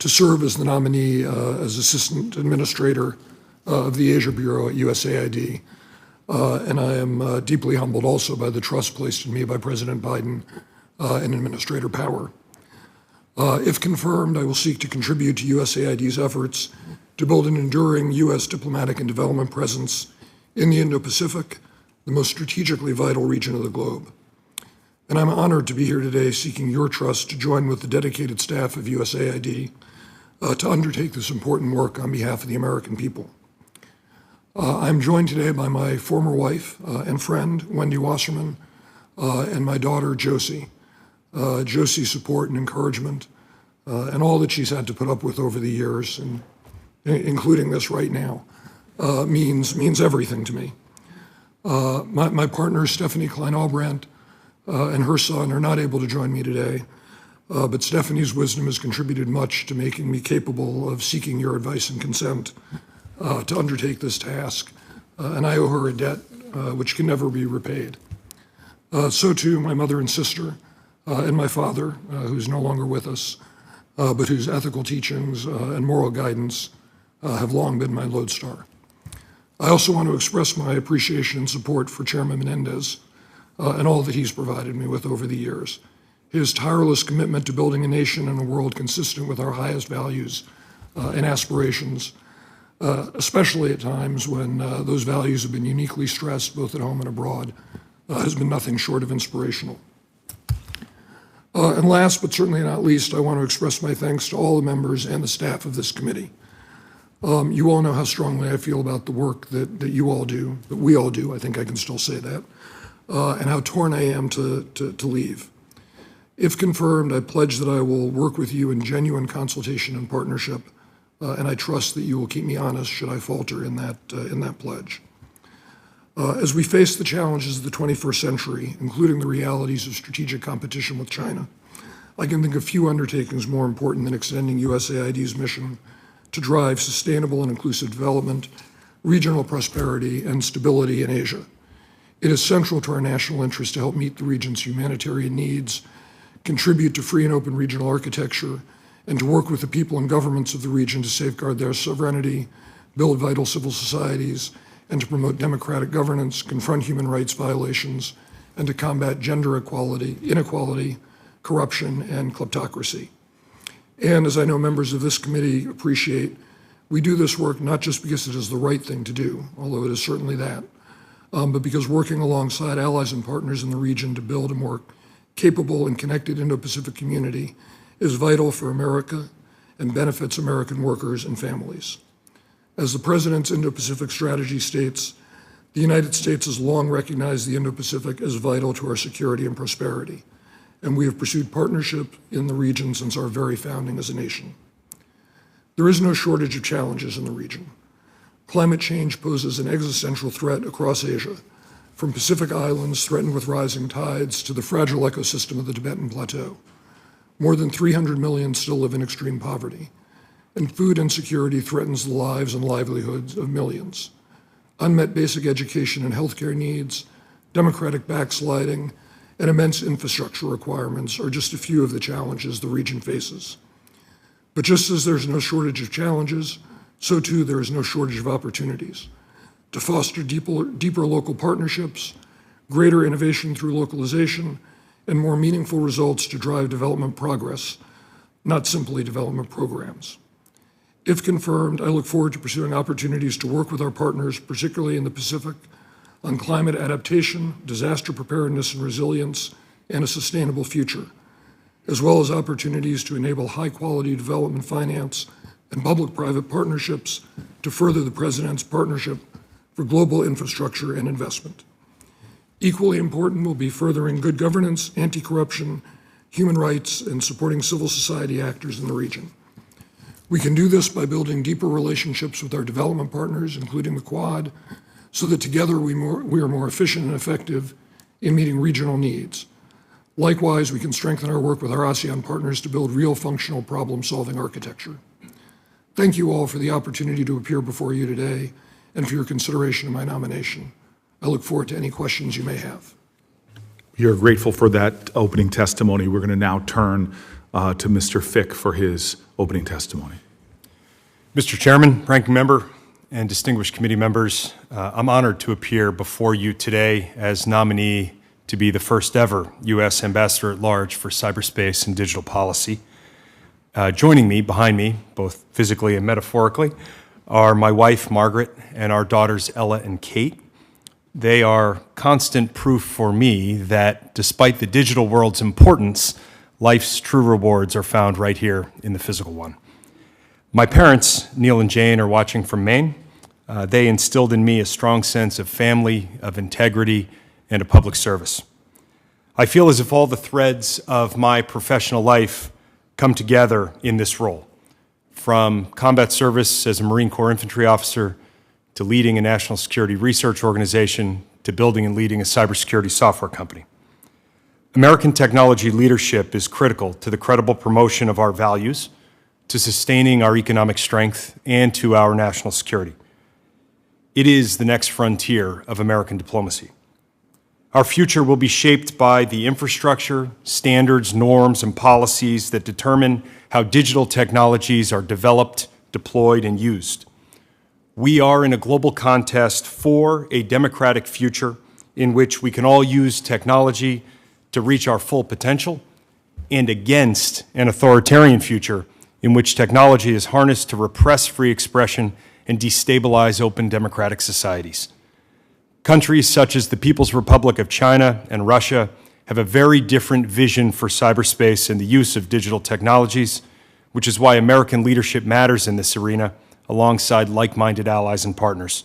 serve as the nominee as Assistant Administrator of the Asia Bureau at USAID. And I am deeply humbled also by the trust placed in me by President Biden and Administrator Power. If confirmed, I will seek to contribute to USAID's efforts to build an enduring U.S. diplomatic and development presence in the Indo-Pacific, the most strategically vital region of the globe. And I'm honored to be here today seeking your trust to join with the dedicated staff of USAID to undertake this important work on behalf of the American people. I'm joined today by my former wife and friend, Wendy Wasserman, and my daughter, Josie. Josie's support and encouragement and all that she's had to put up with over the years, and including this right now, means everything to me. My partner, Stephanie Klein-Albrandt, and her son are not able to join me today, but Stephanie's wisdom has contributed much to making me capable of seeking your advice and consent to undertake this task, and I owe her a debt which can never be repaid. So too, my mother and sister, and my father, who's no longer with us, but whose ethical teachings and moral guidance have long been my lodestar. I also want to express my appreciation and support for Chairman Menendez and all that he's provided me with over the years. His tireless commitment to building a nation and a world consistent with our highest values and aspirations, especially at times when those values have been uniquely stressed both at home and abroad, has been nothing short of inspirational. And last but certainly not least, I want to express my thanks to all the members and the staff of this committee. You all know how strongly I feel about the work that you all do, that we all do, I think I can still say that, and how torn I am to leave. If confirmed, I pledge that I will work with you in genuine consultation and partnership, and I trust that you will keep me honest should I falter in that pledge. As we face the challenges of the 21st century, including the realities of strategic competition with China, I can think of few undertakings more important than extending USAID's mission to drive sustainable and inclusive development, regional prosperity, and stability in Asia. It is central to our national interest to help meet the region's humanitarian needs, contribute to free and open regional architecture, and to work with the people and governments of the region to safeguard their sovereignty, build vital civil societies, and to promote democratic governance, confront human rights violations, and to combat gender inequality, corruption, and kleptocracy. And as I know members of this committee appreciate, we do this work not just because it is the right thing to do, although it is certainly that, but because working alongside allies and partners in the region to build a more capable and connected Indo-Pacific community is vital for America and benefits American workers and families. As the President's Indo-Pacific strategy states, the United States has long recognized the Indo-Pacific as vital to our security and prosperity, and we have pursued partnership in the region since our very founding as a nation. There is no shortage of challenges in the region. Climate change poses an existential threat across Asia, from Pacific islands threatened with rising tides to the fragile ecosystem of the Tibetan Plateau. More than 300 million still live in extreme poverty, and food insecurity threatens the lives and livelihoods of millions. Unmet basic education and healthcare needs, democratic backsliding, and immense infrastructure requirements are just a few of the challenges the region faces. But just as there's no shortage of challenges, so too there is no shortage of opportunities to foster deeper local partnerships, greater innovation through localization, and more meaningful results to drive development progress, not simply development programs. If confirmed, I look forward to pursuing opportunities to work with our partners, particularly in the Pacific, on climate adaptation, disaster preparedness and resilience, and a sustainable future, as well as opportunities to enable high-quality development finance and public-private partnerships to further the President's partnership for global infrastructure and investment. Equally important will be furthering good governance, anti-corruption, human rights, and supporting civil society actors in the region. We can do this by building deeper relationships with our development partners, including the Quad, so that together we are more efficient and effective in meeting regional needs. Likewise, we can strengthen our work with our ASEAN partners to build real functional problem-solving architecture. Thank you all for the opportunity to appear before you today and for your consideration of my nomination. I look forward to any questions you may have. We are grateful for that opening testimony. We're going to now turn to Mr. Fick for his opening testimony. Mr. Chairman, Ranking Member, and distinguished committee members, I'm honored to appear before you today as nominee to be the first ever U.S. Ambassador at Large for Cyberspace and Digital Policy. Joining me, behind me, both physically and metaphorically, are my wife, Margaret, and our daughters, Ella and Kate. They are constant proof for me that despite the digital world's importance, life's true rewards are found right here in the physical one. My parents, Neil and Jane, are watching from Maine. They instilled in me a strong sense of family, of integrity, and of public service. I feel as if all the threads of my professional life come together in this role, from combat service as a Marine Corps infantry officer to leading a national security research organization to building and leading a cybersecurity software company. American technology leadership is critical to the credible promotion of our values, to sustaining our economic strength, and to our national security. It is the next frontier of American diplomacy. Our future will be shaped by the infrastructure, standards, norms, and policies that determine how digital technologies are developed, deployed, and used. We are in a global contest for a democratic future in which we can all use technology to reach our full potential, and against an authoritarian future in which technology is harnessed to repress free expression and destabilize open democratic societies. Countries such as the People's Republic of China and Russia have a very different vision for cyberspace and the use of digital technologies, which is why American leadership matters in this arena alongside like-minded allies and partners.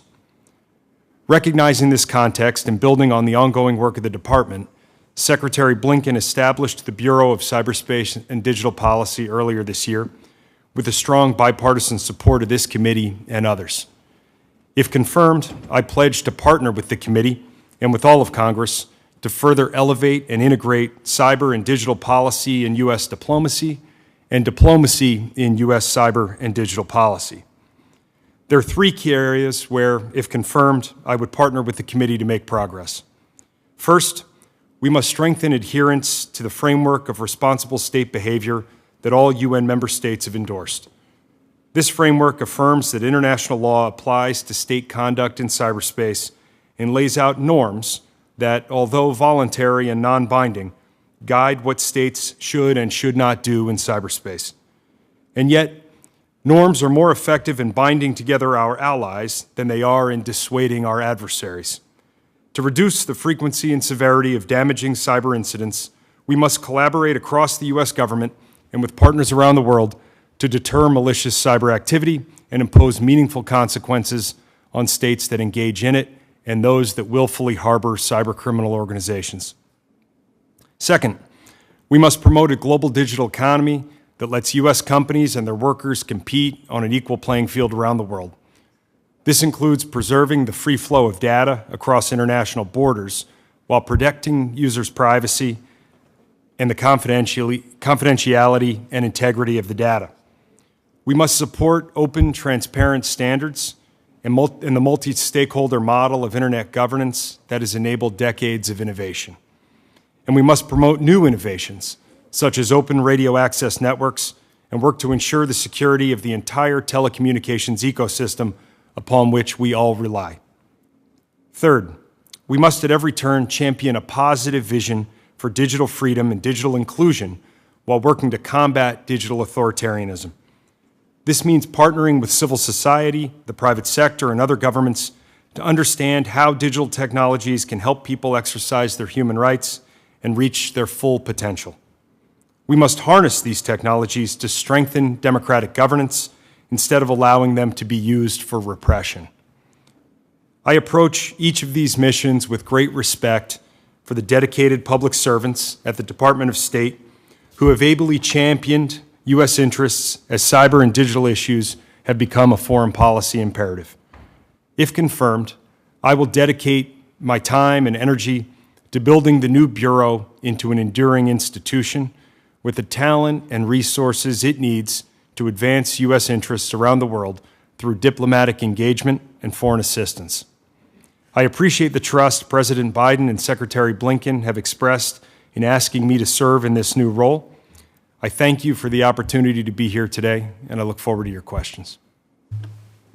Recognizing this context and building on the ongoing work of the Department, Secretary Blinken established the Bureau of Cyberspace and Digital Policy earlier this year with the strong bipartisan support of this committee and others. If confirmed, I pledge to partner with the committee and with all of Congress to further elevate and integrate cyber and digital policy in U.S. diplomacy and diplomacy in U.S. cyber and digital policy. There are three key areas where, if confirmed, I would partner with the committee to make progress. First, we must strengthen adherence to the framework of responsible state behavior that all UN member states have endorsed. This framework affirms that international law applies to state conduct in cyberspace and lays out norms that, although voluntary and non-binding, guide what states should and should not do in cyberspace. And yet, norms are more effective in binding together our allies than they are in dissuading our adversaries. To reduce the frequency and severity of damaging cyber incidents, we must collaborate across the U.S. government and with partners around the world to deter malicious cyber activity and impose meaningful consequences on states that engage in it and those that willfully harbor cybercriminal organizations. Second, we must promote a global digital economy that lets U.S. companies and their workers compete on an equal playing field around the world. This includes preserving the free flow of data across international borders while protecting users' privacy and the confidentiality and integrity of the data. We must support open, transparent standards and the multi-stakeholder model of internet governance that has enabled decades of innovation. And we must promote new innovations, such as open radio access networks, and work to ensure the security of the entire telecommunications ecosystem upon which we all rely. Third, we must at every turn champion a positive vision for digital freedom and digital inclusion while working to combat digital authoritarianism. This means partnering with civil society, the private sector, and other governments to understand how digital technologies can help people exercise their human rights and reach their full potential. We must harness these technologies to strengthen democratic governance instead of allowing them to be used for repression. I approach each of these missions with great respect for the dedicated public servants at the Department of State who have ably championed U.S. interests as cyber and digital issues have become a foreign policy imperative. If confirmed, I will dedicate my time and energy to building the new Bureau into an enduring institution with the talent and resources it needs to advance U.S. interests around the world through diplomatic engagement and foreign assistance. I appreciate the trust President Biden and Secretary Blinken have expressed in asking me to serve in this new role. I thank you for the opportunity to be here today, and I look forward to your questions.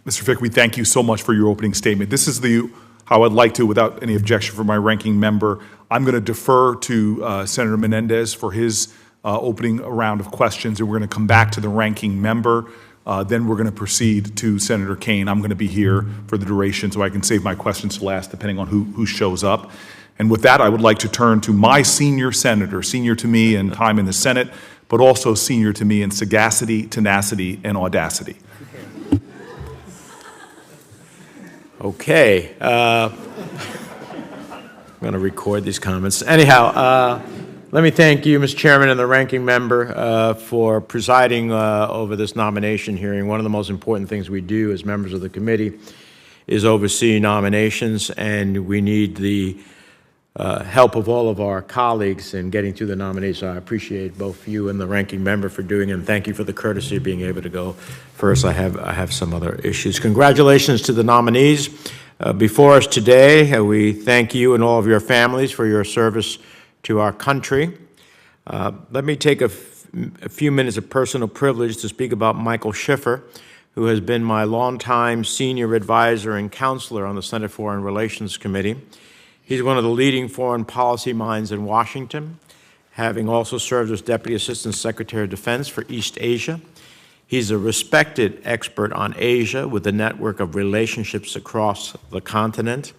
Mr. Fick, we thank you so much for your opening statement. This is how I'd like to, without any objection from my ranking member, I'm going to defer to Senator Menendez for his opening round of questions, and we're going to come back to the ranking member. Then we're going to proceed to Senator Kaine. I'm going to be here for the duration so I can save my questions to last, depending on who shows up. And with that, I would like to turn to my senior senator, senior to me in time in the Senate, but also senior to me in sagacity, tenacity, and audacity. Okay. I'm going to record these comments. Anyhow, let me thank you, Mr. Chairman, and the ranking member for presiding over this nomination hearing. One of the most important things we do as members of the committee is oversee nominations, and we need the help of all of our colleagues in getting through the nominees. So I appreciate both you and the ranking member for doing it, and thank you for the courtesy of being able to go first. I have some other issues. Congratulations to the nominees. Before us today, we thank you and all of your families for your service to our country. Let me take a few minutes of personal privilege to speak about Michael Schiffer, who has been my longtime senior advisor and counselor on the Senate Foreign Relations Committee. He's one of the leading foreign policy minds in Washington, having also served as Deputy Assistant Secretary of Defense for East Asia. He's a respected expert on Asia with a network of relationships across the continent.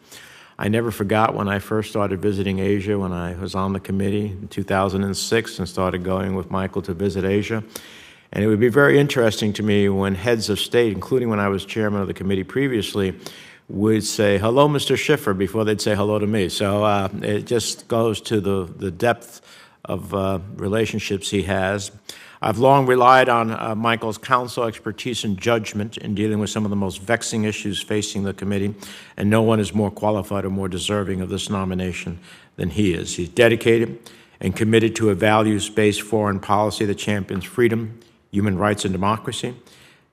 I never forgot when I first started visiting Asia when I was on the committee in 2006 and started going with Michael to visit Asia. And it would be very interesting to me when heads of state, including when I was chairman of the committee previously, would say, "Hello, Mr. Schiffer," before they'd say hello to me. So it just goes to the depth of relationships he has. I've long relied on Michael's counsel, expertise, and judgment in dealing with some of the most vexing issues facing the committee, and no one is more qualified or more deserving of this nomination than he is. He's dedicated and committed to a values-based foreign policy that champions freedom, human rights, and democracy,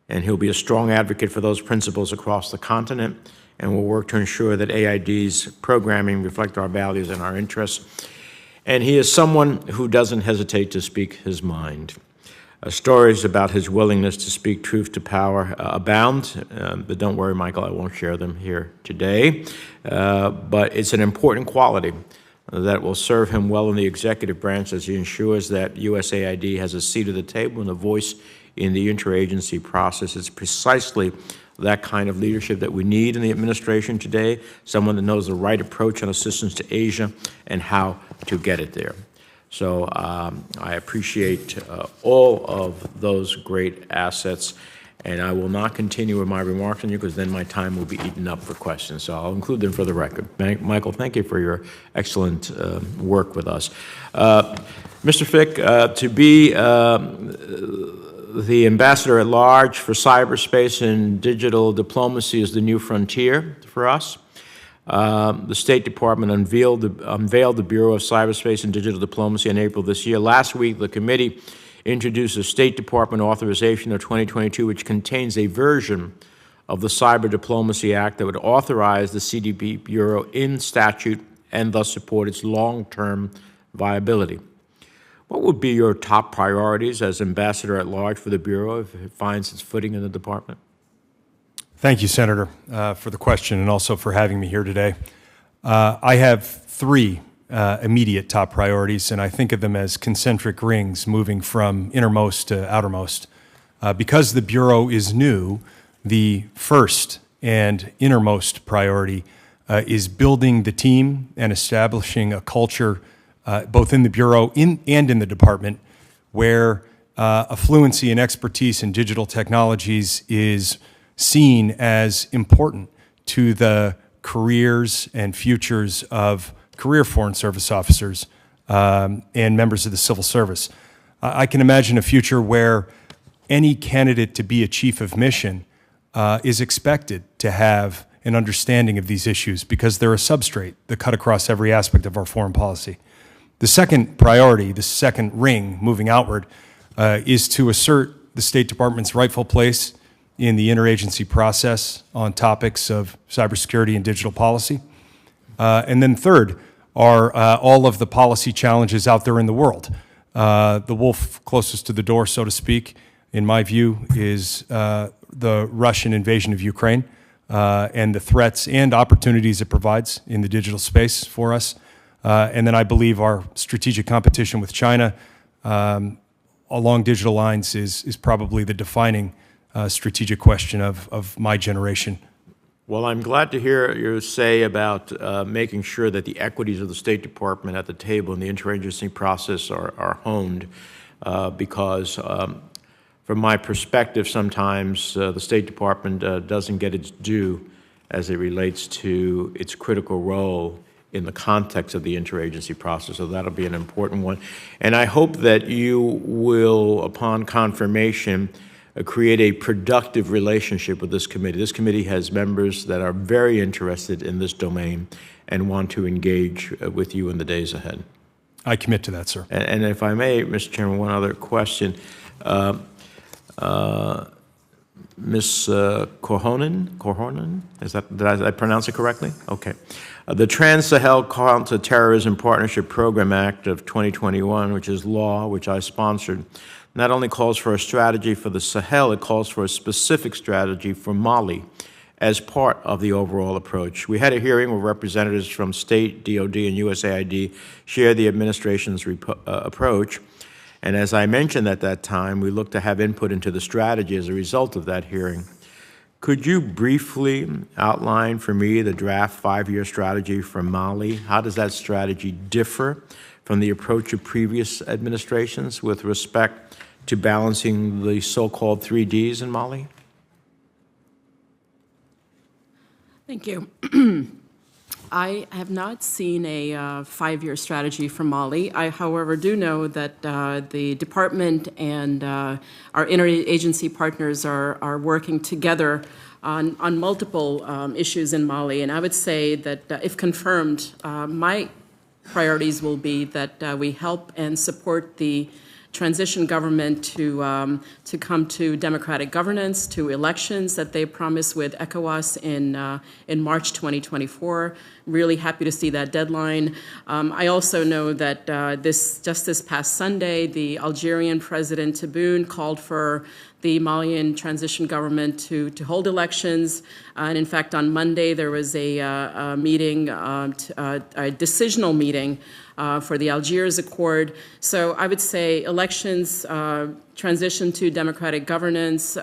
and he'll be a strong advocate for those principles across the continent, and will work to ensure that AID's programming reflect our values and our interests. And he is someone who doesn't hesitate to speak his mind. Stories about his willingness to speak truth to power abound, but don't worry, Michael, I won't share them here today. But it's an important quality that will serve him well in the executive branch as he ensures that USAID has a seat at the table and a voice in the interagency process. It's precisely that kind of leadership that we need in the administration today, someone that knows the right approach on assistance to Asia and how to get it there. So I appreciate all of those great assets, and I will not continue with my remarks on you because then my time will be eaten up for questions. So I'll include them for the record. Michael, thank you for your excellent work with us. Mr. Fick, to be the ambassador at large for cyberspace and digital diplomacy is the new frontier for us. The State Department unveiled the Bureau of Cyberspace and Digital Diplomacy in April this year. Last week, the committee introduced a State Department authorization of 2022, which contains a version of the Cyber Diplomacy Act that would authorize the CDP Bureau in statute and thus support its long-term viability. What would be your top priorities as ambassador at large for the Bureau if it finds its footing in the department? Thank you, Senator, for the question and also for having me here today. I have three immediate top priorities, and I think of them as concentric rings moving from innermost to outermost. Because the Bureau is new, the first and innermost priority is building the team and establishing a culture both in the Bureau and in the department where a fluency and expertise in digital technologies is seen as important to the careers and futures of career Foreign Service officers and members of the civil service. I can imagine a future where any candidate to be a chief of mission is expected to have an understanding of these issues because they're a substrate that cut across every aspect of our foreign policy. The second priority, the second ring moving outward, is to assert the State Department's rightful place in the interagency process on topics of cybersecurity and digital policy. And then third are all of the policy challenges out there in the world. The wolf closest to the door, so to speak, in my view, is the Russian invasion of Ukraine and the threats and opportunities it provides in the digital space for us. And then I believe our strategic competition with China along digital lines is probably the defining strategic question of my generation. Well, I'm glad to hear you say about making sure that the equities of the State Department at the table in the interagency process are honed, because from my perspective, sometimes the State Department doesn't get its due as it relates to its critical role in the context of the interagency process, so that'll be an important one. And I hope that you will, upon confirmation, create a productive relationship with this committee. This committee has members that are very interested in this domain and want to engage with you in the days ahead. I commit to that, sir. And if I may, Mr. Chairman, one other question. Ms. Korhonen, did I pronounce it correctly? Okay. The Trans-Sahel Counterterrorism Partnership Program Act of 2021, which is law, which I sponsored, not only calls for a strategy for the Sahel, it calls for a specific strategy for Mali as part of the overall approach. We had a hearing where representatives from state, DOD, and USAID shared the administration's approach. And as I mentioned at that time, we look to have input into the strategy as a result of that hearing. Could you briefly outline for me the draft 5-year strategy for Mali? How does that strategy differ from the approach of previous administrations with respect to balancing the so-called 3Ds in Mali? Thank you. I have not seen a 5-year strategy for Mali. I, however, do know that the department and our interagency partners are working together on multiple issues in Mali. And I would say that if confirmed, my priorities will be that we help and support the transition government to come to democratic governance, to elections that they promised with ECOWAS in March 2024. Really happy to see that deadline. I also know that just this past Sunday, the Algerian President Tebboune called for the Malian transition government to hold elections. And in fact, on Monday, there was a meeting, a decisional meeting for the Algiers Accord. So I would say elections, transition to democratic governance,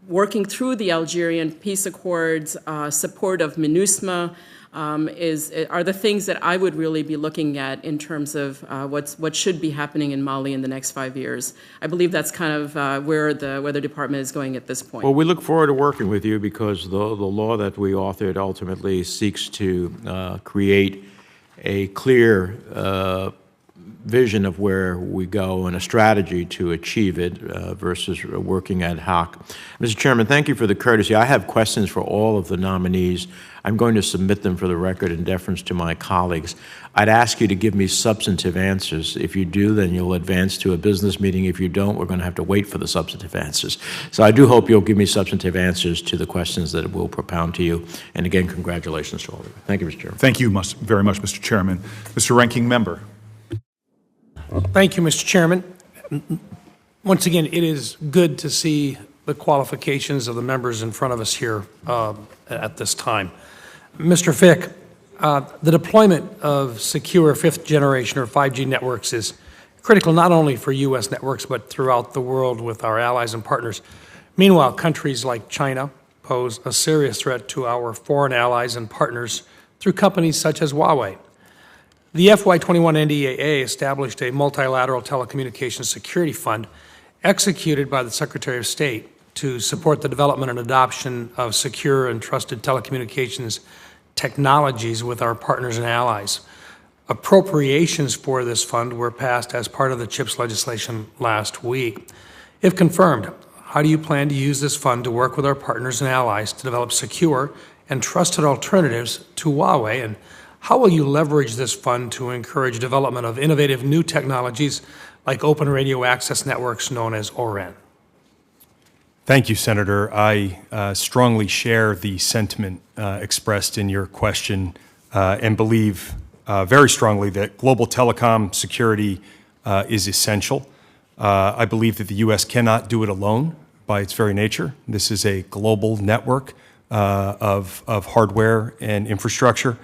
working through the Algerian peace accords, support of MINUSMA, are the things that I would really be looking at in terms of what should be happening in Mali in the next 5 years. I believe that's kind of where the department is going at this point. Well, we look forward to working with you because the law that we authored ultimately seeks to create a clear vision of where we go and a strategy to achieve it versus working ad hoc. Mr. Chairman, thank you for the courtesy. I have questions for all of the nominees. I'm going to submit them for the record in deference to my colleagues. I'd ask you to give me substantive answers. If you do, then you'll advance to a business meeting. If you don't, we're going to have to wait for the substantive answers. So I do hope you'll give me substantive answers to the questions that we'll propound to you. And again, congratulations to all of you. Thank you, Mr. Chairman. Thank you very much, Mr. Chairman. Mr. Ranking Member. Thank you, Mr. Chairman. Once again, it is good to see the qualifications of the members in front of us here at this time. Mr. Fick, the deployment of secure fifth-generation or 5G networks is critical not only for U.S. networks but throughout the world with our allies and partners. Meanwhile, countries like China pose a serious threat to our foreign allies and partners through companies such as Huawei. The FY21 NDAA established a multilateral telecommunications security fund executed by the Secretary of State to support the development and adoption of secure and trusted telecommunications technologies with our partners and allies. Appropriations for this fund were passed as part of the CHIPS legislation last week. If confirmed, how do you plan to use this fund to work with our partners and allies to develop secure and trusted alternatives to Huawei, and how will you leverage this fund to encourage development of innovative new technologies like open radio access networks known as ORAN? Thank you, Senator. I strongly share the sentiment expressed in your question and believe very strongly that global telecom security is essential. I believe that the U.S. cannot do it alone by its very nature. This is a global network of hardware and infrastructure.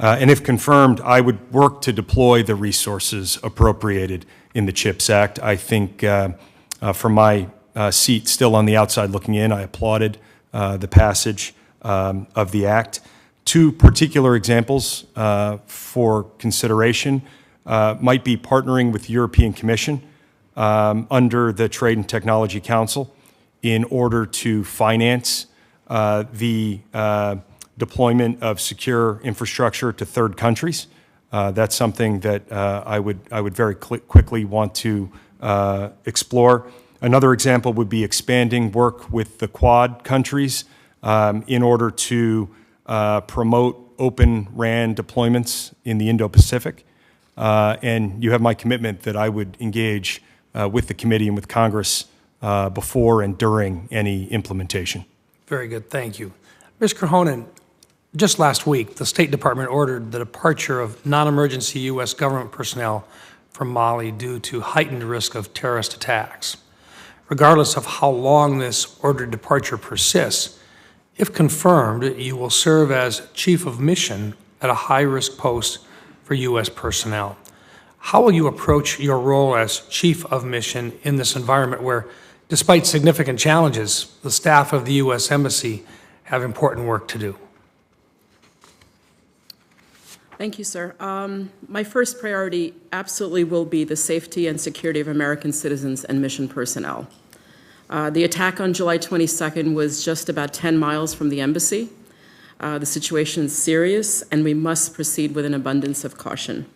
And if confirmed, I would work to deploy the resources appropriated in the CHIPS Act. I think from my seat still on the outside looking in, I applauded the passage of the act. Two particular examples for consideration might be partnering with the European Commission under the Trade and Technology Council in order to finance the deployment of secure infrastructure to third countries. That's something that I would very quickly want to explore. Another example would be expanding work with the Quad countries in order to promote open RAN deployments in the Indo-Pacific. And you have my commitment that I would engage with the committee and with Congress before and during any implementation. Very good, thank you. Ms. Kerhonen, just last week, the State Department ordered the departure of non-emergency U.S. government personnel from Mali due to heightened risk of terrorist attacks. Regardless of how long this ordered departure persists, if confirmed, you will serve as Chief of Mission at a high-risk post for U.S. personnel. How will you approach your role as Chief of Mission in this environment where, despite significant challenges, the staff of the U.S. Embassy have important work to do? Thank you, sir. My first priority absolutely will be the safety and security of American citizens and mission personnel. The attack on July 22nd was just about 10 miles from the embassy. The situation is serious, and we must proceed with an abundance of caution.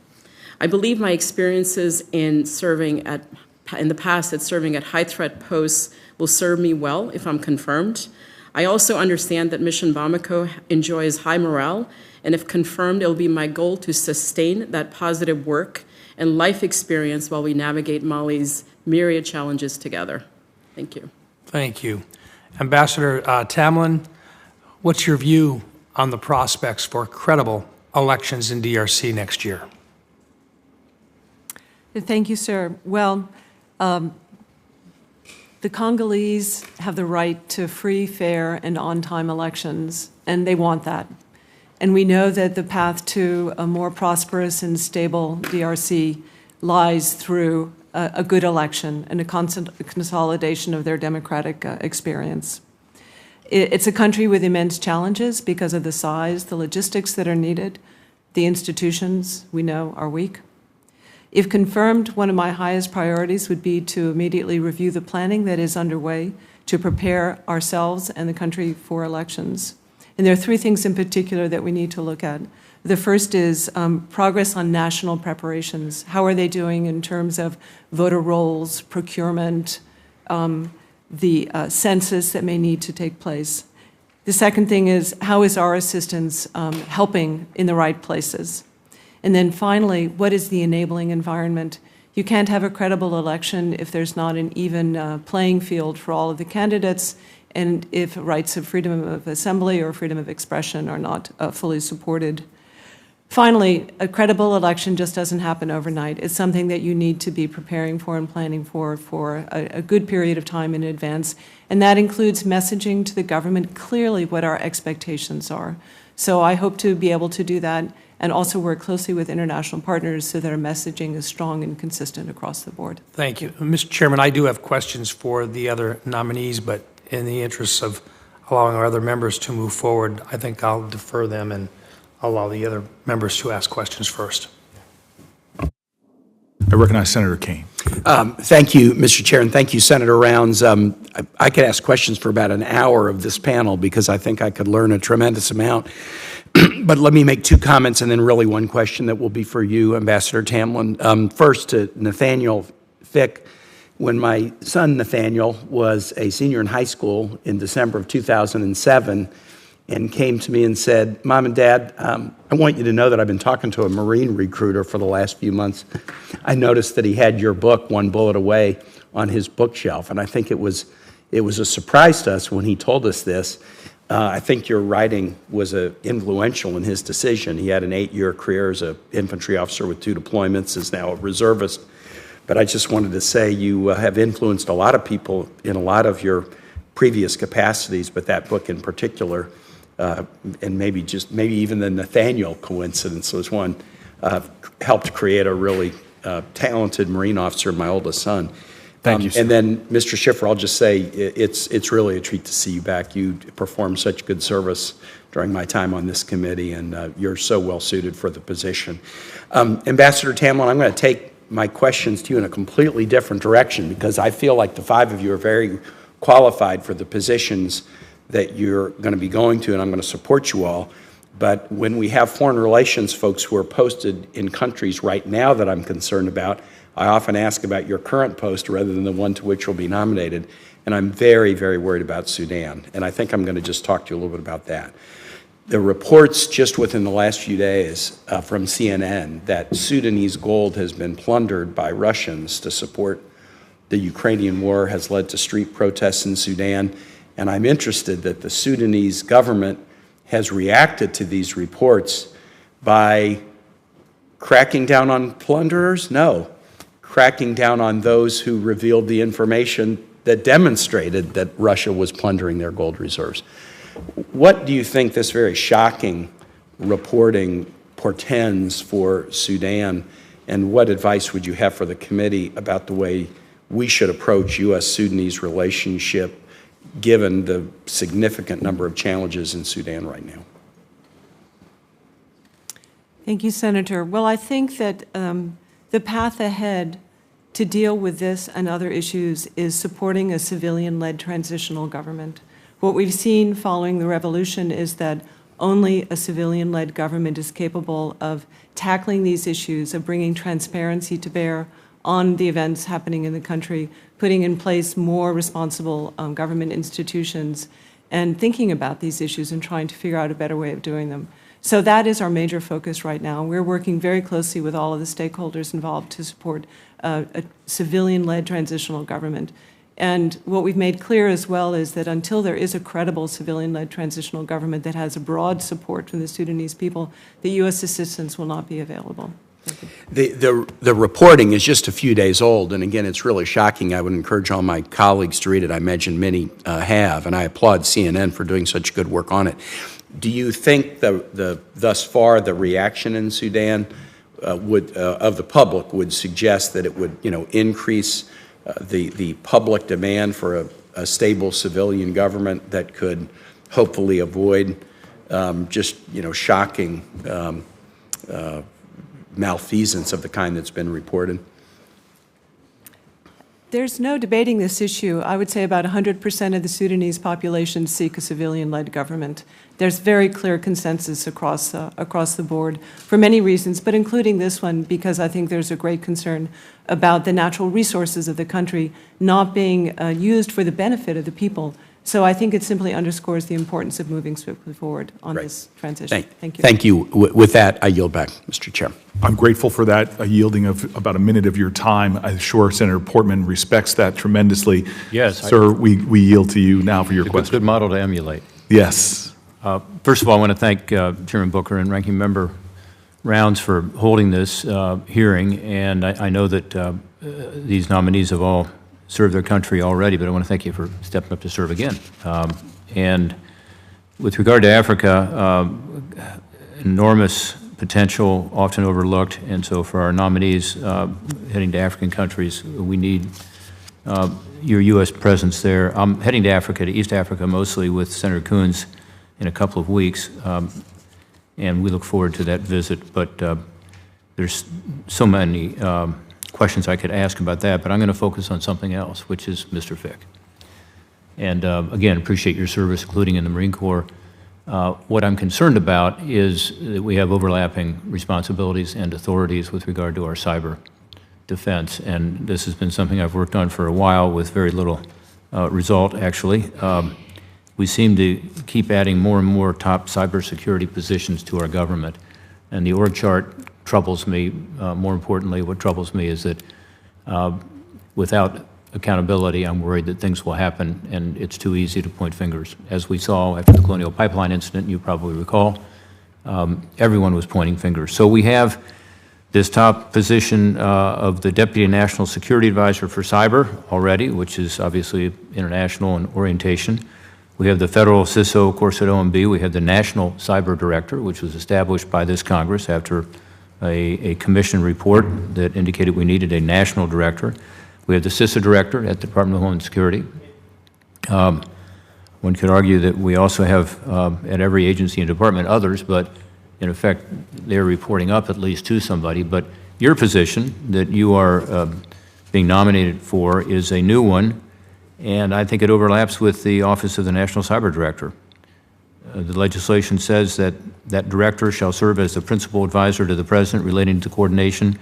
I believe my experiences in the past at serving at high-threat posts will serve me well if I'm confirmed. I also understand that Mission Bamako enjoys high morale, and if confirmed, it will be my goal to sustain that positive work and life experience while we navigate Mali's myriad challenges together. Thank you. Thank you. Ambassador Tamlin, what's your view on the prospects for credible elections in DRC next year? Thank you, sir. Well, the Congolese have the right to free, fair, and on-time elections, and they want that. And we know that the path to a more prosperous and stable DRC lies through a good election and a consolidation of their democratic experience. It's a country with immense challenges because of the size, the logistics that are needed. The institutions, we know, are weak. If confirmed, one of my highest priorities would be to immediately review the planning that is underway to prepare ourselves and the country for elections. And there are three things in particular that we need to look at. The first is progress on national preparations. How are they doing in terms of voter rolls, procurement, the census that may need to take place? The second thing is, how is our assistance helping in the right places? And then finally, what is the enabling environment? You can't have a credible election if there's not an even playing field for all of the candidates, and if rights of freedom of assembly or freedom of expression are not fully supported. Finally, a credible election just doesn't happen overnight. It's something that you need to be preparing for and planning for a good period of time in advance, and that includes messaging to the government clearly what our expectations are. So I hope to be able to do that and also work closely with international partners so that our messaging is strong and consistent across the board. Thank you. Mr. Chairman, I do have questions for the other nominees, but in the interest of allowing our other members to move forward, I think I'll defer them and allow the other members to ask questions first. I recognize Senator Kane. Thank you, Mr. Chair, and thank you, Senator Rounds. I could ask questions for about an hour of this panel because I think I could learn a tremendous amount. But let me make two comments and then really one question that will be for you, Ambassador Tamlin. First, to Nathaniel Fick. When my son Nathaniel was a senior in high school in December of 2007 and came to me and said, "Mom and Dad, I want you to know that I've been talking to a Marine recruiter for the last few months. I noticed that he had your book, One Bullet Away, on his bookshelf." And I think it was a surprise to us when he told us this. I think your writing was influential in his decision. He had an 8-year career as an infantry officer with 2 deployments, is now a reservist. But I just wanted to say you have influenced a lot of people in a lot of your previous capacities, but that book in particular, and maybe even the Nathaniel coincidence was one, helped create a really talented Marine officer, my oldest son. Thank you, sir. And then, Mr. Schiffer, I'll just say it's really a treat to see you back. You performed such good service during my time on this committee, and you're so well suited for the position. Ambassador Tamlin, I'm going to take my questions to you in a completely different direction because I feel like the 5 of you are very qualified for the positions that you're going to be going to, and I'm going to support you all. But when we have foreign relations folks who are posted in countries right now that I'm concerned about, I often ask about your current post rather than the one to which you'll be nominated. And I'm very, very worried about Sudan. And I think I'm going to just talk to you a little bit about that. The reports just within the last few days from CNN that Sudanese gold has been plundered by Russians to support the Ukrainian war has led to street protests in Sudan. And I'm interested that the Sudanese government has reacted to these reports by cracking down on plunderers? No. cracking down on those who revealed the information that demonstrated that Russia was plundering their gold reserves. What do you think this very shocking reporting portends for Sudan, and what advice would you have for the committee about the way we should approach U.S.-Sudanese relationship given the significant number of challenges in Sudan right now? Thank you, Senator. Well, I think that the path ahead to deal with this and other issues is supporting a civilian-led transitional government. What we've seen following the revolution is that only a civilian-led government is capable of tackling these issues, of bringing transparency to bear on the events happening in the country, putting in place more responsible government institutions, and thinking about these issues and trying to figure out a better way of doing them. So that is our major focus right now. We're working very closely with all of the stakeholders involved to support a civilian-led transitional government. And what we've made clear as well is that until there is a credible civilian-led transitional government that has a broad support from the Sudanese people, the U.S. assistance will not be available. The reporting is just a few days old, and again, it's really shocking. I would encourage all my colleagues to read it. I imagine many have, and I applaud CNN for doing such good work on it. Do you think thus far the reaction in Sudan of the public would suggest that it would, increase the public demand for a stable civilian government that could hopefully avoid just, shocking malfeasance of the kind that's been reported? There's no debating this issue. I would say about 100% of the Sudanese population seek a civilian-led government. There's very clear consensus across the board for many reasons, but including this one, because I think there's a great concern about the natural resources of the country not being used for the benefit of the people. So I think it simply underscores the importance of moving swiftly forward on this transition. Thank you. Thank you. With that, I yield back, Mr. Chair. I'm grateful for that yielding of about a minute of your time. I'm sure Senator Portman respects that tremendously. Yes. Sir, we yield to you now for your question. It's a good model to emulate. Yes. First of all, I want to thank Chairman Booker and Ranking Member Rounds for holding this hearing, and I know that these nominees have all served their country already, but I want to thank you for stepping up to serve again. And with regard to Africa, enormous potential, often overlooked, and so for our nominees heading to African countries, we need your U.S. presence there. I'm heading to Africa, to East Africa, mostly with Senator Coons in a couple of weeks, and we look forward to that visit, but there's so many questions I could ask about that, but I'm going to focus on something else, which is Mr. Fick. And again, appreciate your service, including in the Marine Corps. What I'm concerned about is that we have overlapping responsibilities and authorities with regard to our cyber defense, and this has been something I've worked on for a while with very little result, actually. We seem to keep adding more and more top cybersecurity positions to our government, and the org chart troubles me. More importantly, what troubles me is that without accountability, I'm worried that things will happen, and it's too easy to point fingers. As we saw after the Colonial Pipeline incident, you probably recall, everyone was pointing fingers. So we have this top position of the Deputy National Security Advisor for Cyber already, which is obviously international in orientation. We have the federal CISO, of course, at OMB. We have the National Cyber Director, which was established by this Congress after a commission report that indicated we needed a national director. We have the CISA Director at the Department of Homeland Security. One could argue that we also have at every agency and department others, but in effect, they're reporting up at least to somebody. But your position that you are being nominated for is a new one, and I think it overlaps with the Office of the National Cyber Director. The legislation says that that director shall serve as the principal advisor to the President relating to coordination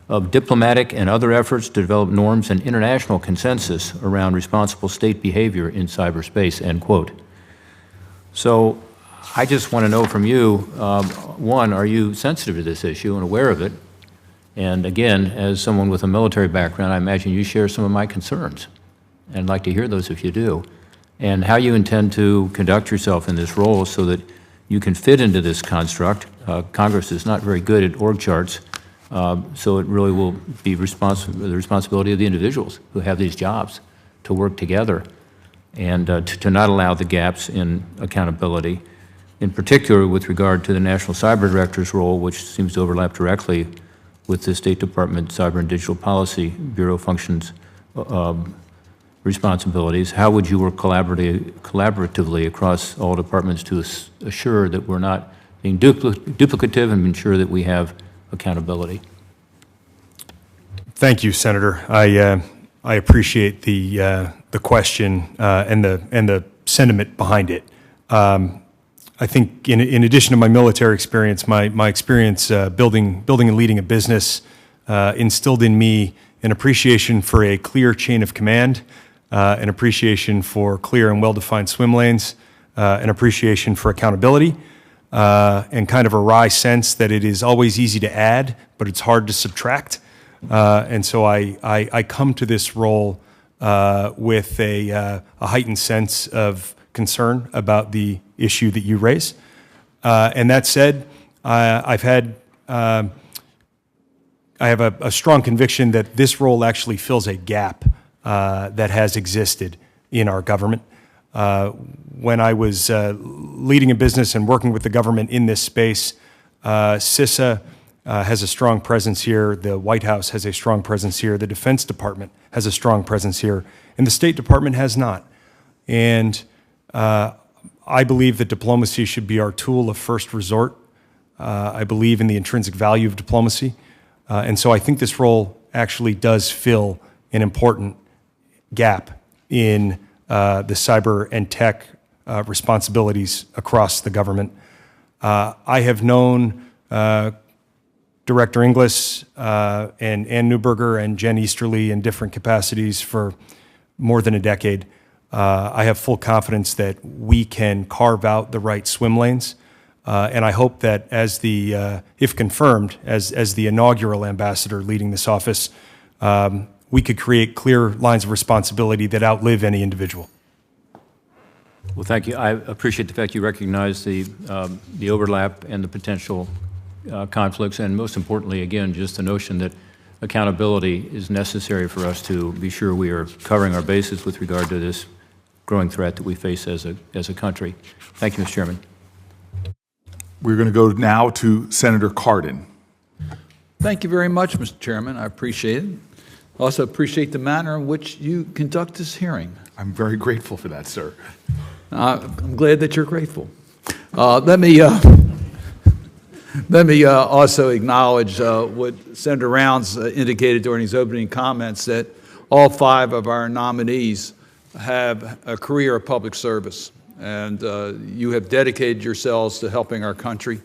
of diplomatic and other efforts to develop norms and international consensus around responsible state behavior in cyberspace, end quote. So I just want to know from you, one, are you sensitive to this issue and aware of it? And again, as someone with a military background, I imagine you share some of my concerns. And I'd like to hear those if you do. And how you intend to conduct yourself in this role so that you can fit into this construct. Congress is not very good at org charts. So it really will be the responsibility of the individuals who have these jobs to work together and to not allow the gaps in accountability, in particular with regard to the National Cyber Director's role, which seems to overlap directly with the State Department Cyber and Digital Policy Bureau functions responsibilities. How would you work collaboratively across all departments to assure that we're not being duplicative and ensure that we have accountability? Thank you, Senator. I appreciate the question and the sentiment behind it. I think in addition to my military experience, my experience building and leading a business instilled in me an appreciation for a clear chain of command, an appreciation for clear and well-defined swim lanes, an appreciation for accountability, and kind of a wry sense that it is always easy to add, but it's hard to subtract. And so I come to this role with a heightened sense of concern about the issue that you raise. And that said, I have a strong conviction that this role actually fills a gap that has existed in our government. When I was leading a business and working with the government in this space, CISA has a strong presence here, the White House has a strong presence here, the Defense Department has a strong presence here, and the State Department has not. And I believe that diplomacy should be our tool of first resort. I believe in the intrinsic value of diplomacy. And so I think this role actually does fill an important gap in the cyber and tech responsibilities across the government. I have known Director Inglis and Ann Neuberger and Jen Easterly in different capacities for more than a decade. I have full confidence that we can carve out the right swim lanes. And I hope that as the, if confirmed, as the inaugural ambassador leading this office, we could create clear lines of responsibility that outlive any individual. Well, thank you. I appreciate the fact you recognize the overlap and the potential conflicts, and most importantly, again, just the notion that accountability is necessary for us to be sure we are covering our bases with regard to this growing threat that we face as a country. Thank you, Mr. Chairman. We're going to go now to Senator Cardin. Thank you very much, Mr. Chairman. I appreciate it. I also appreciate the manner in which you conduct this hearing. I'm very grateful for that, sir. I'm glad that you're grateful. Let me also acknowledge what Senator Rounds indicated during his opening comments, that all 5 of our nominees have a career of public service, and you have dedicated yourselves to helping our country.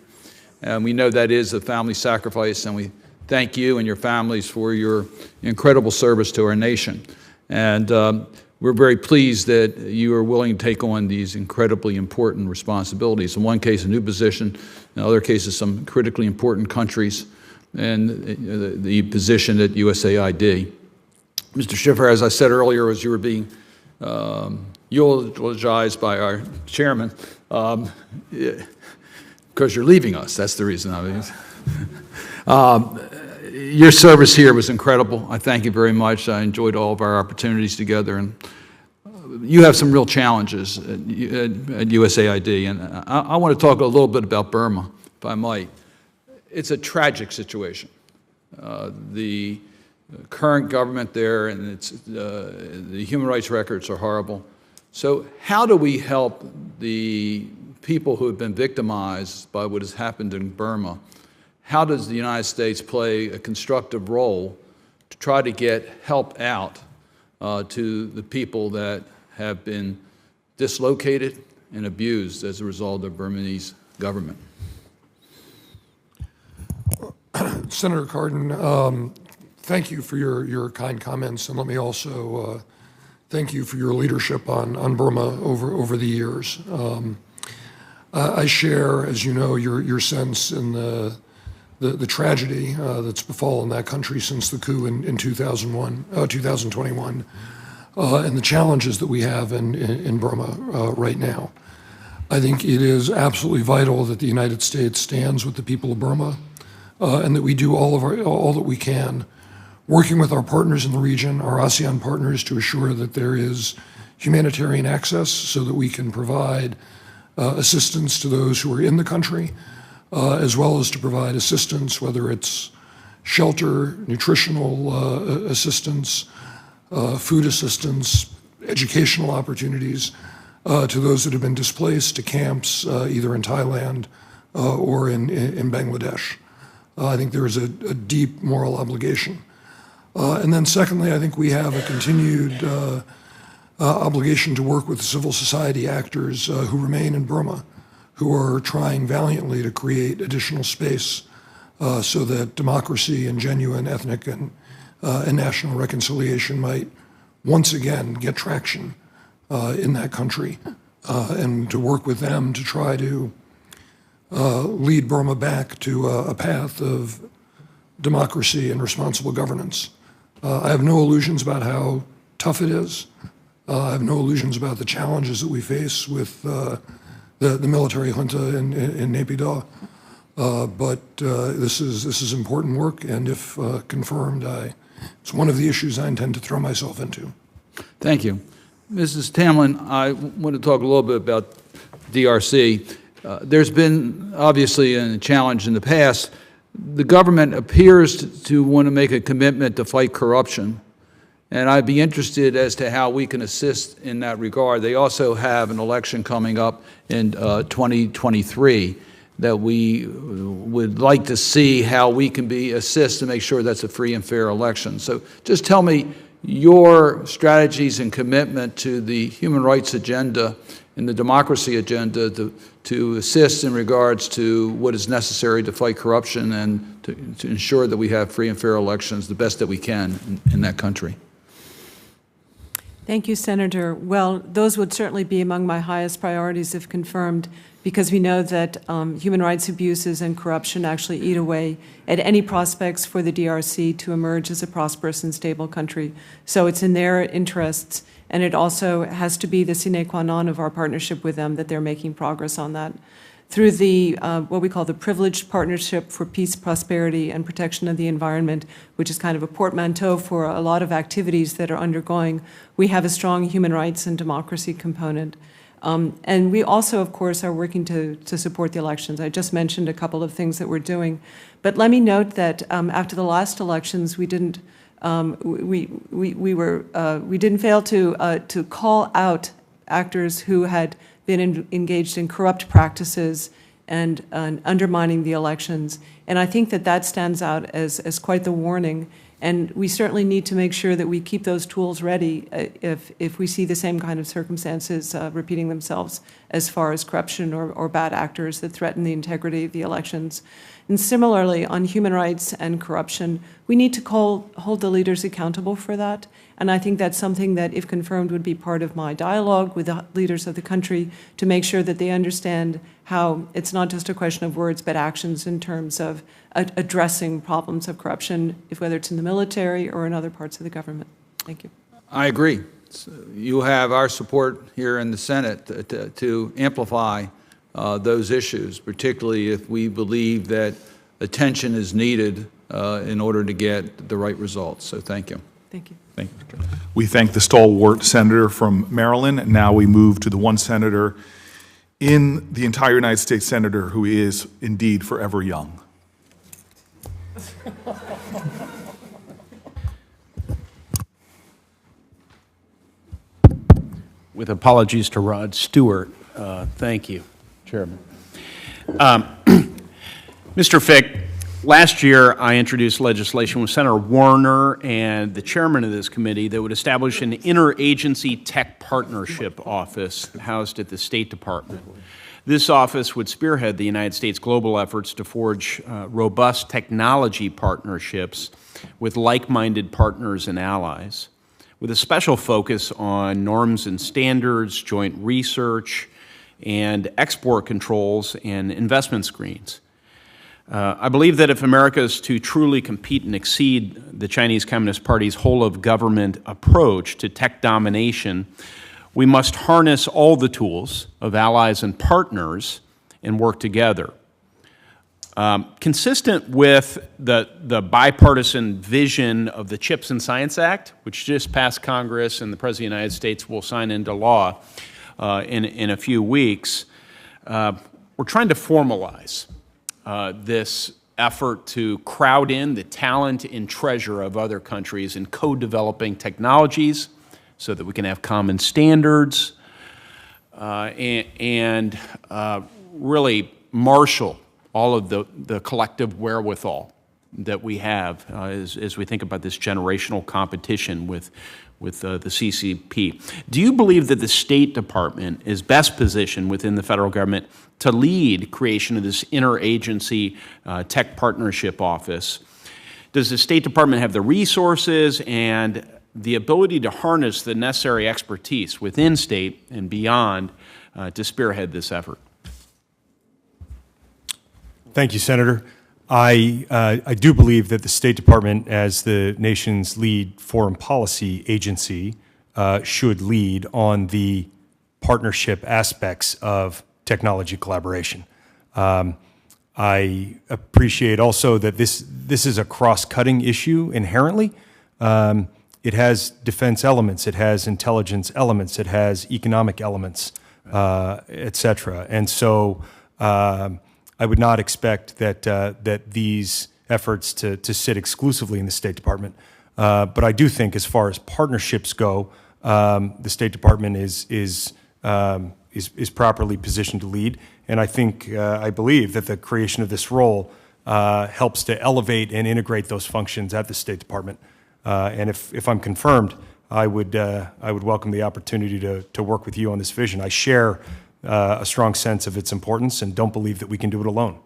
And we know that is a family sacrifice, and we thank you and your families for your incredible service to our nation. And we're very pleased that you are willing to take on these incredibly important responsibilities. In one case, a new position. In other cases, some critically important countries, and the position at USAID. Mr. Schiffer, as I said earlier, as you were being eulogized by our chairman, because you're leaving us. That's the reason. Your service here was incredible. I thank you very much. I enjoyed all of our opportunities together, and you have some real challenges at USAID, and I want to talk a little bit about Burma, if I might. It's a tragic situation. The current government there and the human rights records are horrible. So how do we help the people who have been victimized by what has happened in Burma? How does the United States play a constructive role to try to get help out to the people that have been dislocated and abused as a result of Burmese government? Senator Cardin, thank you for your kind comments, and let me also thank you for your leadership on Burma over the years. I share, as you know, your sense in the tragedy that's befallen that country since the coup in 2021, and the challenges that we have in Burma right now. I think it is absolutely vital that the United States stands with the people of Burma, and that we do all that we can, working with our partners in the region, our ASEAN partners, to assure that there is humanitarian access so that we can provide assistance to those who are in the country, as well as to provide assistance, whether it's shelter, nutritional assistance, food assistance, educational opportunities to those that have been displaced to camps either in Thailand or in Bangladesh. I think there is a deep moral obligation. And then secondly, I think we have a continued obligation to work with civil society actors who remain in Burma, who are trying valiantly to create additional space so that democracy and genuine ethnic and national reconciliation might once again get traction in that country, and to work with them to try to lead Burma back to a path of democracy and responsible governance. I have no illusions about how tough it is. I have no illusions about the challenges that we face with the military junta in Naypyidaw. But this is important work, and if confirmed, it's one of the issues I intend to throw myself into. Thank you. Mrs. Tamlin, I want to talk a little bit about DRC. There's been obviously a challenge in the past. The government appears to want to make a commitment to fight corruption, and I'd be interested as to how we can assist in that regard. They also have an election coming up in 2023 that we would like to see how we can assist to make sure that's a free and fair election. So just tell me your strategies and commitment to the human rights agenda and the democracy agenda to assist in regards to what is necessary to fight corruption and to ensure that we have free and fair elections the best that we can in that country. Thank you, Senator. Well, those would certainly be among my highest priorities if confirmed, because we know that human rights abuses and corruption actually eat away at any prospects for the DRC to emerge as a prosperous and stable country. So it's in their interests, and it also has to be the sine qua non of our partnership with them that they're making progress on that. Through the what we call the Privileged Partnership for Peace, Prosperity, and Protection of the Environment, which is kind of a portmanteau for a lot of activities that are undergoing, we have a strong human rights and democracy component. And we also, of course, are working to support the elections. I just mentioned a couple of things that we're doing. But let me note that after the last elections, we didn't fail to call out actors who had been engaged in corrupt practices and undermining the elections. And I think that stands out as quite the warning. And we certainly need to make sure that we keep those tools ready if we see the same kind of circumstances repeating themselves as far as corruption or bad actors that threaten the integrity of the elections. And similarly, on human rights and corruption, we need to hold the leaders accountable for that. And I think that's something that, if confirmed, would be part of my dialogue with the leaders of the country to make sure that they understand how it's not just a question of words, but actions in terms of addressing problems of corruption, whether it's in the military or in other parts of the government. Thank you. I agree. You have our support here in the Senate to amplify those issues, particularly if we believe that attention is needed in order to get the right results. So thank you. Thank you. Thank you. We thank the stalwart senator from Maryland, and now we move to the one senator in the entire United States senator who is indeed forever young. With apologies to Rod Stewart, thank you, Chairman. Mr. Fick, last year I introduced legislation with Senator Warner and the chairman of this committee that would establish an interagency tech partnership office housed at the State Department. This office would spearhead the United States' global efforts to forge robust technology partnerships with like-minded partners and allies, with a special focus on norms and standards, joint research, and export controls and investment screens. I believe that if America is to truly compete and exceed the Chinese Communist Party's whole-of-government approach to tech domination, we must harness all the tools of allies and partners and work together. Consistent with the bipartisan vision of the CHIPS and Science Act, which just passed Congress and the President of the United States will sign into law in a few weeks, we're trying to formalize this effort to crowd in the talent and treasure of other countries in co-developing technologies so that we can have common standards and really marshal all of the collective wherewithal that we have as we think about this generational competition with the CCP. Do you believe that the State Department is best positioned within the federal government to lead creation of this interagency tech partnership office? Does the State Department have the resources and the ability to harness the necessary expertise within state and beyond to spearhead this effort? Thank you, Senator. I do believe that the State Department, as the nation's lead foreign policy agency, should lead on the partnership aspects of technology collaboration. I appreciate also that this is a cross-cutting issue inherently. It has defense elements, it has intelligence elements, it has economic elements, et cetera. And so I would not expect that these efforts to sit exclusively in the State Department. But I do think, as far as partnerships go, the State Department is properly positioned to lead. And I believe that the creation of this role helps to elevate and integrate those functions at the State Department. And if I'm confirmed, I would welcome the opportunity to work with you on this vision. I share a strong sense of its importance and don't believe that we can do it alone.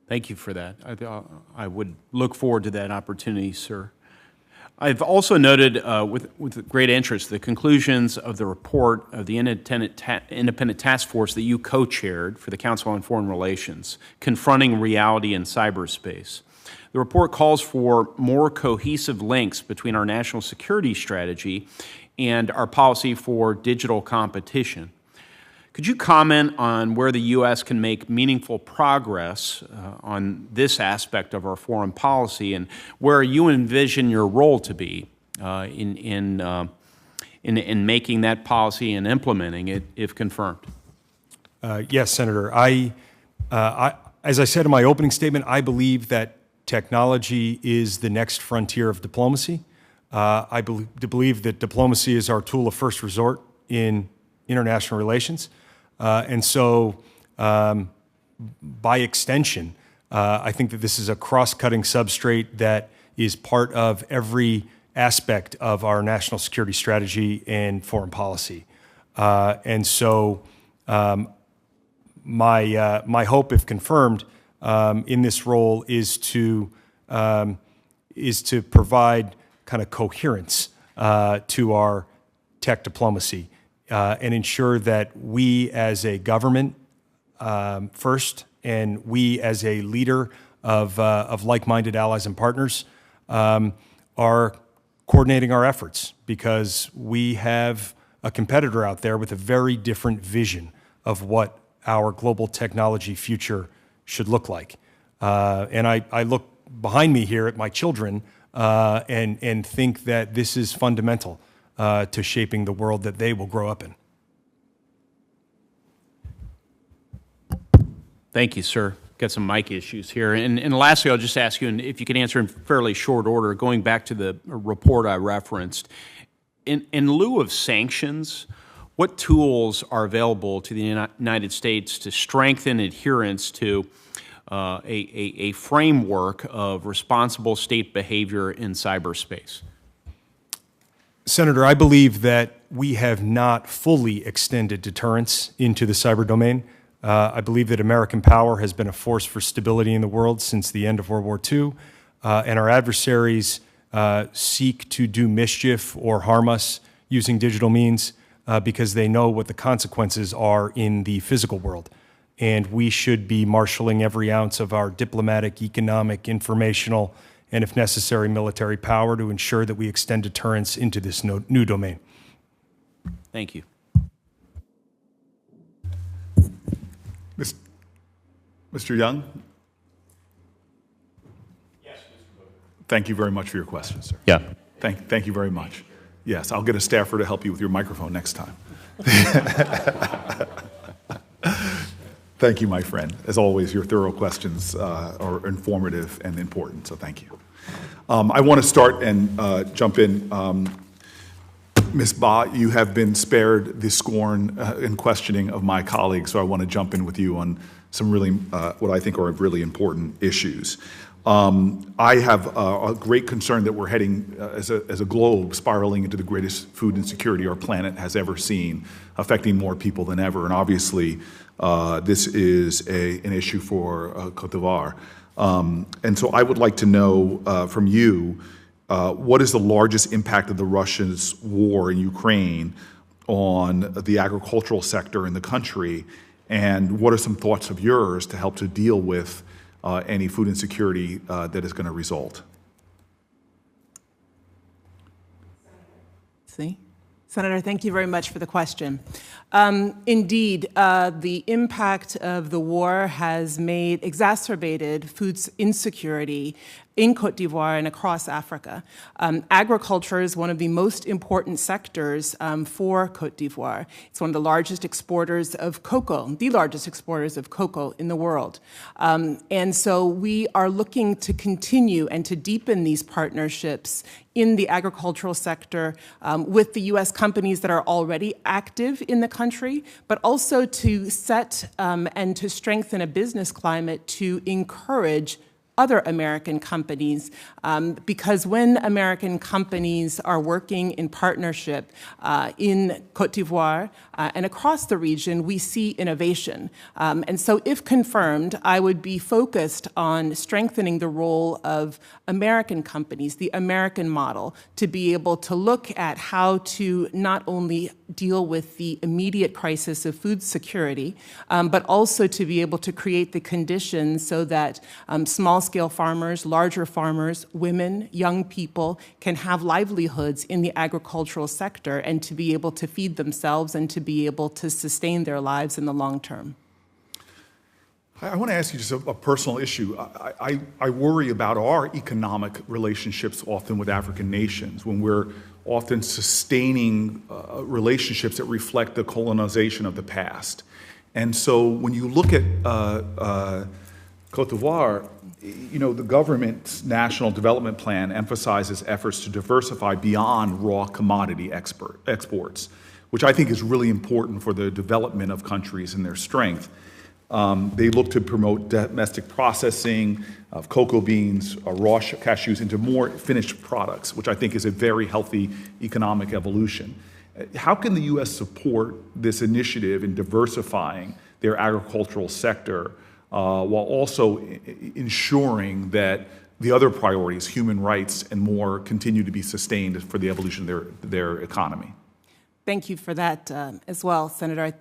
Thank you for that. I would look forward to that opportunity, sir. I've also noted with great interest the conclusions of the report of the independent task force that you co-chaired for the Council on Foreign Relations, Confronting Reality in Cyberspace. The report calls for more cohesive links between our national security strategy and our policy for digital competition. Could you comment on where the U.S. can make meaningful progress on this aspect of our foreign policy and where you envision your role to be in making that policy and implementing it, if confirmed? Yes, Senator. As I said in my opening statement, I believe that technology is the next frontier of diplomacy. I believe that diplomacy is our tool of first resort in international relations. And so, by extension, I think that this is a cross-cutting substrate that is part of every aspect of our national security strategy and foreign policy. And so, my hope, if confirmed, in this role is to provide kind of coherence to our tech diplomacy and ensure that we as a government first and we as a leader of like-minded allies and partners are coordinating our efforts, because we have a competitor out there with a very different vision of what our global technology future should look like. And I look behind me here at my children and think that this is fundamental to shaping the world that they will grow up in. Thank you, sir. Got some mic issues here. And lastly, I'll just ask you, and if you can answer in fairly short order, going back to the report I referenced, in lieu of sanctions, what tools are available to the United States to strengthen adherence to a framework of responsible state behavior in cyberspace? Senator, I believe that we have not fully extended deterrence into the cyber domain. I believe that American power has been a force for stability in the world since the end of World War II, and our adversaries seek to do mischief or harm us using digital means because they know what the consequences are in the physical world. And we should be marshaling every ounce of our diplomatic, economic, informational, and if necessary, military power to ensure that we extend deterrence into this new domain. Thank you. Mr. Young? Yes, Mr. Booker. Thank you very much for your question, sir. Yeah. Thank you very much. Yes, I'll get a staffer to help you with your microphone next time. Thank you, my friend. As always, your thorough questions are informative and important, so thank you. I want to start and jump in. Ms. Ba, you have been spared the scorn and questioning of my colleagues, so I want to jump in with you on some really, what I think are really important issues. I have a great concern that we're heading, as a globe, spiraling into the greatest food insecurity our planet has ever seen, affecting more people than ever. And obviously, this is an issue for Cote d'Ivoire. And so I would like to know from you, what is the largest impact of the Russia's war in Ukraine on the agricultural sector in the country? And what are some thoughts of yours to help to deal with any food insecurity that is going to result? Senator, thank you very much for the question. Indeed, the impact of the war has exacerbated food insecurity in Cote d'Ivoire and across Africa. Agriculture is one of the most important sectors for Cote d'Ivoire. It's one of the largest exporters of cocoa, the largest exporters of cocoa in the world. And so we are looking to continue and to deepen these partnerships in the agricultural sector with the U.S. companies that are already active in the country, but also to set and to strengthen a business climate to encourage other American companies, because when American companies are working in partnership in Cote d'Ivoire and across the region, we see innovation. And so if confirmed, I would be focused on strengthening the role of American companies, the American model, to be able to look at how to not only deal with the immediate crisis of food security, but also to be able to create the conditions so that small-scale farmers, larger farmers, women, young people can have livelihoods in the agricultural sector and to be able to feed themselves and to be able to sustain their lives in the long term. I want to ask you just a personal issue. I worry about our economic relationships often with African nations when we're often sustaining relationships that reflect the colonization of the past. And so when you look at Cote d'Ivoire, you know, the government's National Development Plan emphasizes efforts to diversify beyond raw commodity exports, which I think is really important for the development of countries and their strength. They look to promote domestic processing of cocoa beans or raw cashews into more finished products, which I think is a very healthy economic evolution. How can the U.S. support this initiative in diversifying their agricultural sector while also ensuring that the other priorities, human rights and more, continue to be sustained for the evolution of their economy? Thank you for that as well, Senator.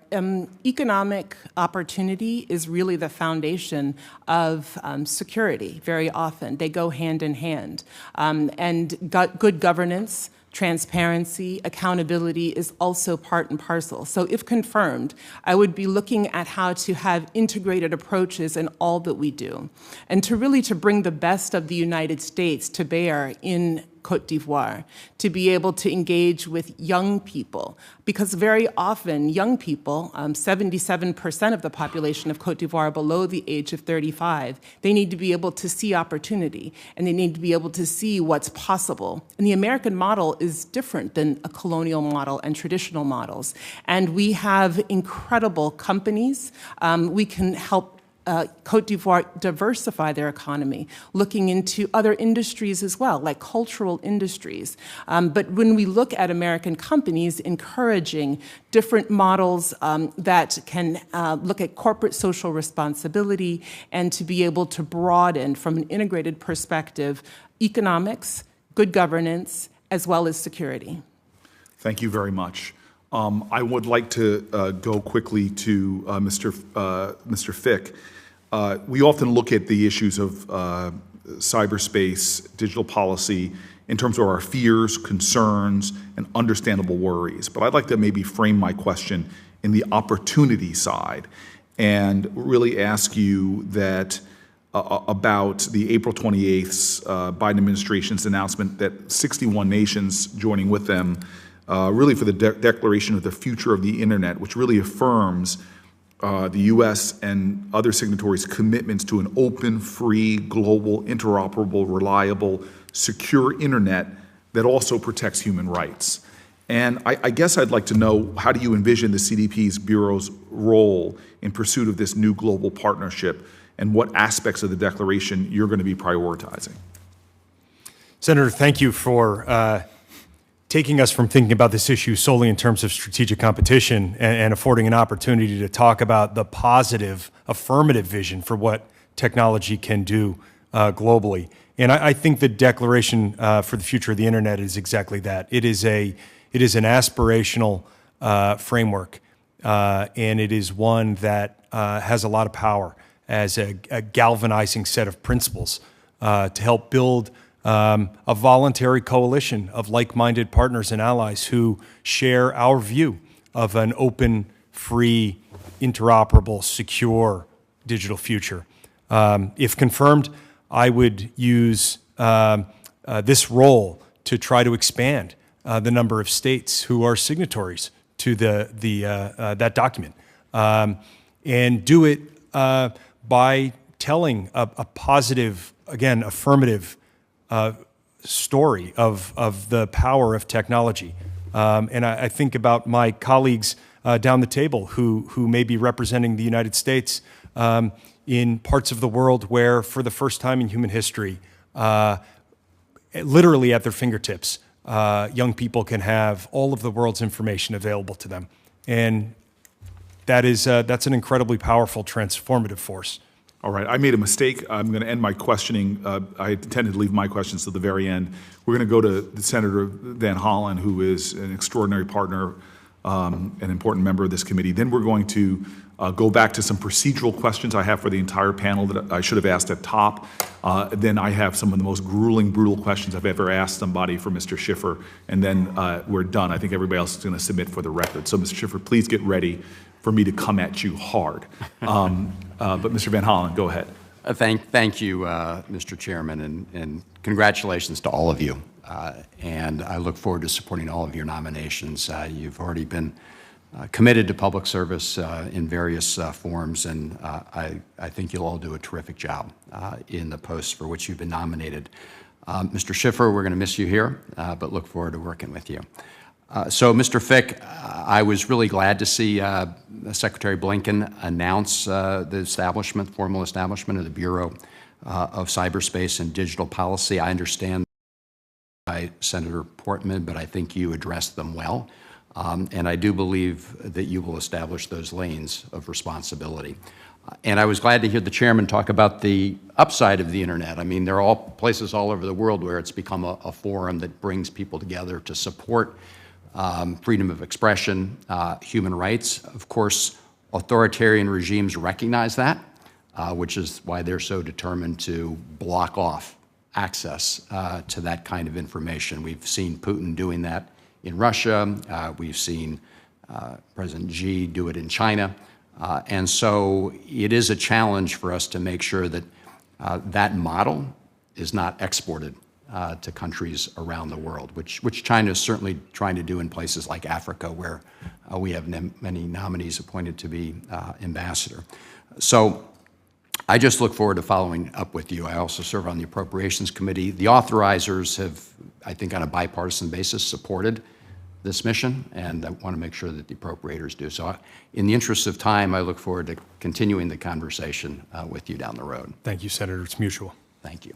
Economic opportunity is really the foundation of security very often. They go hand in hand. And good governance, transparency, accountability is also part and parcel. So if confirmed, I would be looking at how to have integrated approaches in all that we do, and to really bring the best of the United States to bear in Cote d'Ivoire, to be able to engage with young people, because very often young people, 77% of the population of Cote d'Ivoire are below the age of 35, they need to be able to see opportunity, and they need to be able to see what's possible. And the American model is different than a colonial model and traditional models. And we have incredible companies. We can help Cote d'Ivoire diversify their economy, looking into other industries as well, like cultural industries. But when we look at American companies, encouraging different models that can look at corporate social responsibility and to be able to broaden from an integrated perspective economics, good governance, as well as security. Thank you very much. I would like to go quickly to Mr. Fick. We often look at the issues of cyberspace, digital policy, in terms of our fears, concerns, and understandable worries. But I'd like to maybe frame my question in the opportunity side. and really ask you that about the April 28th Biden administration's announcement that 61 nations joining with them, really for the Declaration of the Future of the Internet, which really affirms the U.S. and other signatories' commitments to an open, free, global, interoperable, reliable, secure Internet that also protects human rights. And I guess I'd like to know, how do you envision the CDP's Bureau's role in pursuit of this new global partnership, and what aspects of the Declaration you're going to be prioritizing? Senator, thank you for taking us from thinking about this issue solely in terms of strategic competition and affording an opportunity to talk about the positive, affirmative vision for what technology can do globally. And I think the Declaration for the Future of the Internet is exactly that. It is an aspirational framework, and it is one that has a lot of power as a galvanizing set of principles to help build a voluntary coalition of like-minded partners and allies who share our view of an open, free, interoperable, secure digital future. If confirmed, I would use this role to try to expand the number of states who are signatories to that document, and do it by telling a positive, again, affirmative story of the power of technology. And I think about my colleagues down the table who may be representing the United States in parts of the world where, for the first time in human history, literally at their fingertips, young people can have all of the world's information available to them. And that's an incredibly powerful, transformative force. All right, I made a mistake. I'm going to end my questioning. I intended to leave my questions to the very end. We're going to go to the Senator Van Hollen, who is an extraordinary partner, an important member of this committee. Then we're going to go back to some procedural questions I have for the entire panel that I should have asked at top. Then I have some of the most grueling, brutal questions I've ever asked somebody for Mr. Schiffer. And then we're done. I think everybody else is going to submit for the record. So, Mr. Schiffer, please get ready for me to come at you hard. But Mr. Van Hollen, go ahead. Thank you, Mr. Chairman, and congratulations to all of you. And I look forward to supporting all of your nominations. You've already been committed to public service in various forms, and I think you'll all do a terrific job in the posts for which you've been nominated. Mr. Schiffer, we're going to miss you here, but look forward to working with you. So, Mr. Fick, I was really glad to see Secretary Blinken announce the formal establishment of the Bureau of Cyberspace and Digital Policy. I understand by Senator Portman, but I think you addressed them well. And I do believe that you will establish those lanes of responsibility. And I was glad to hear the chairman talk about the upside of the internet. I mean, there are all places all over the world where it's become a forum that brings people together to support freedom of expression, human rights. Of course, authoritarian regimes recognize that, which is why they're so determined to block off access to that kind of information. We've seen Putin doing that in Russia. We've seen President Xi do it in China. And so it is a challenge for us to make sure that that model is not exported to countries around the world, which China is certainly trying to do in places like Africa, where we have many nominees appointed to be ambassador. So I just look forward to following up with you. I also serve on the Appropriations Committee. The authorizers have, I think on a bipartisan basis, supported this mission, and I want to make sure that the appropriators do. So in the interest of time, I look forward to continuing the conversation with you down the road. Thank you, Senator. It's mutual. Thank you.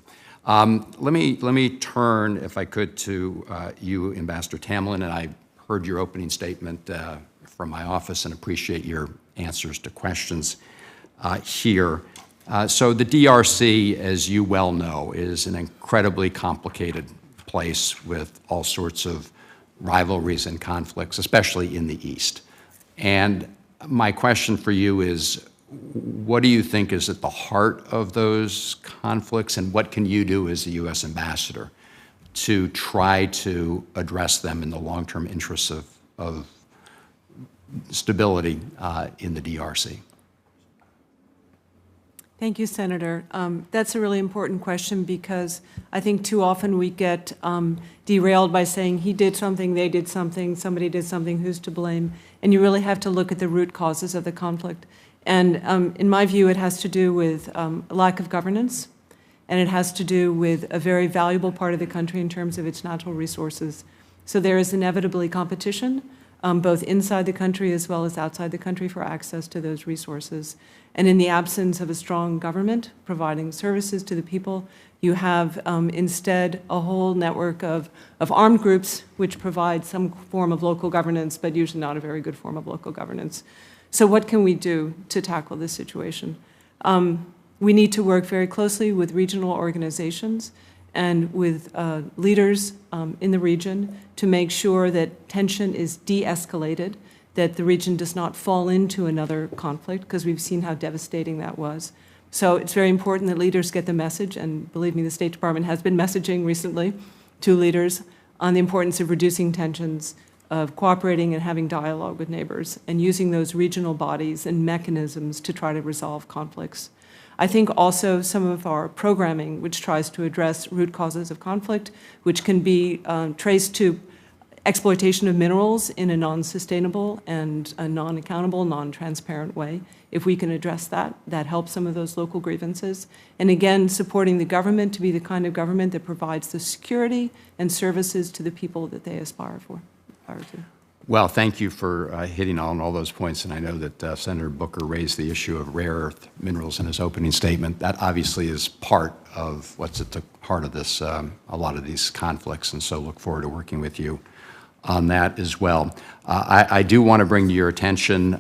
Let me turn, if I could, to you, Ambassador Tamlin, and I heard your opening statement from my office and appreciate your answers to questions here. So the DRC, as you well know, is an incredibly complicated place with all sorts of rivalries and conflicts, especially in the East. And my question for you is, what do you think is at the heart of those conflicts, and what can you do as the U.S. ambassador to try to address them in the long-term interests of stability in the DRC? Thank you, Senator. That's a really important question because I think too often we get derailed by saying he did something, they did something, somebody did something, who's to blame? And you really have to look at the root causes of the conflict. And in my view, it has to do with lack of governance, and it has to do with a very valuable part of the country in terms of its natural resources. So there is inevitably competition, both inside the country as well as outside the country for access to those resources. And in the absence of a strong government providing services to the people, you have instead a whole network of armed groups which provide some form of local governance, but usually not a very good form of local governance. So what can we do to tackle this situation? We need to work very closely with regional organizations and with leaders in the region to make sure that tension is de-escalated, that the region does not fall into another conflict, because we've seen how devastating that was. So it's very important that leaders get the message, and believe me, the State Department has been messaging recently to leaders on the importance of reducing tensions, of cooperating and having dialogue with neighbors, and using those regional bodies and mechanisms to try to resolve conflicts. I think also some of our programming, which tries to address root causes of conflict, which can be traced to exploitation of minerals in a non-sustainable and a non-accountable, non-transparent way. If we can address that, that helps some of those local grievances. And again, supporting the government to be the kind of government that provides the security and services to the people that they aspire to. Well, thank you for hitting on all those points, and I know that Senator Booker raised the issue of rare earth minerals in his opening statement. That obviously is part of what's at the heart of this, a lot of these conflicts, and so look forward to working with you on that as well. I do want to bring to your attention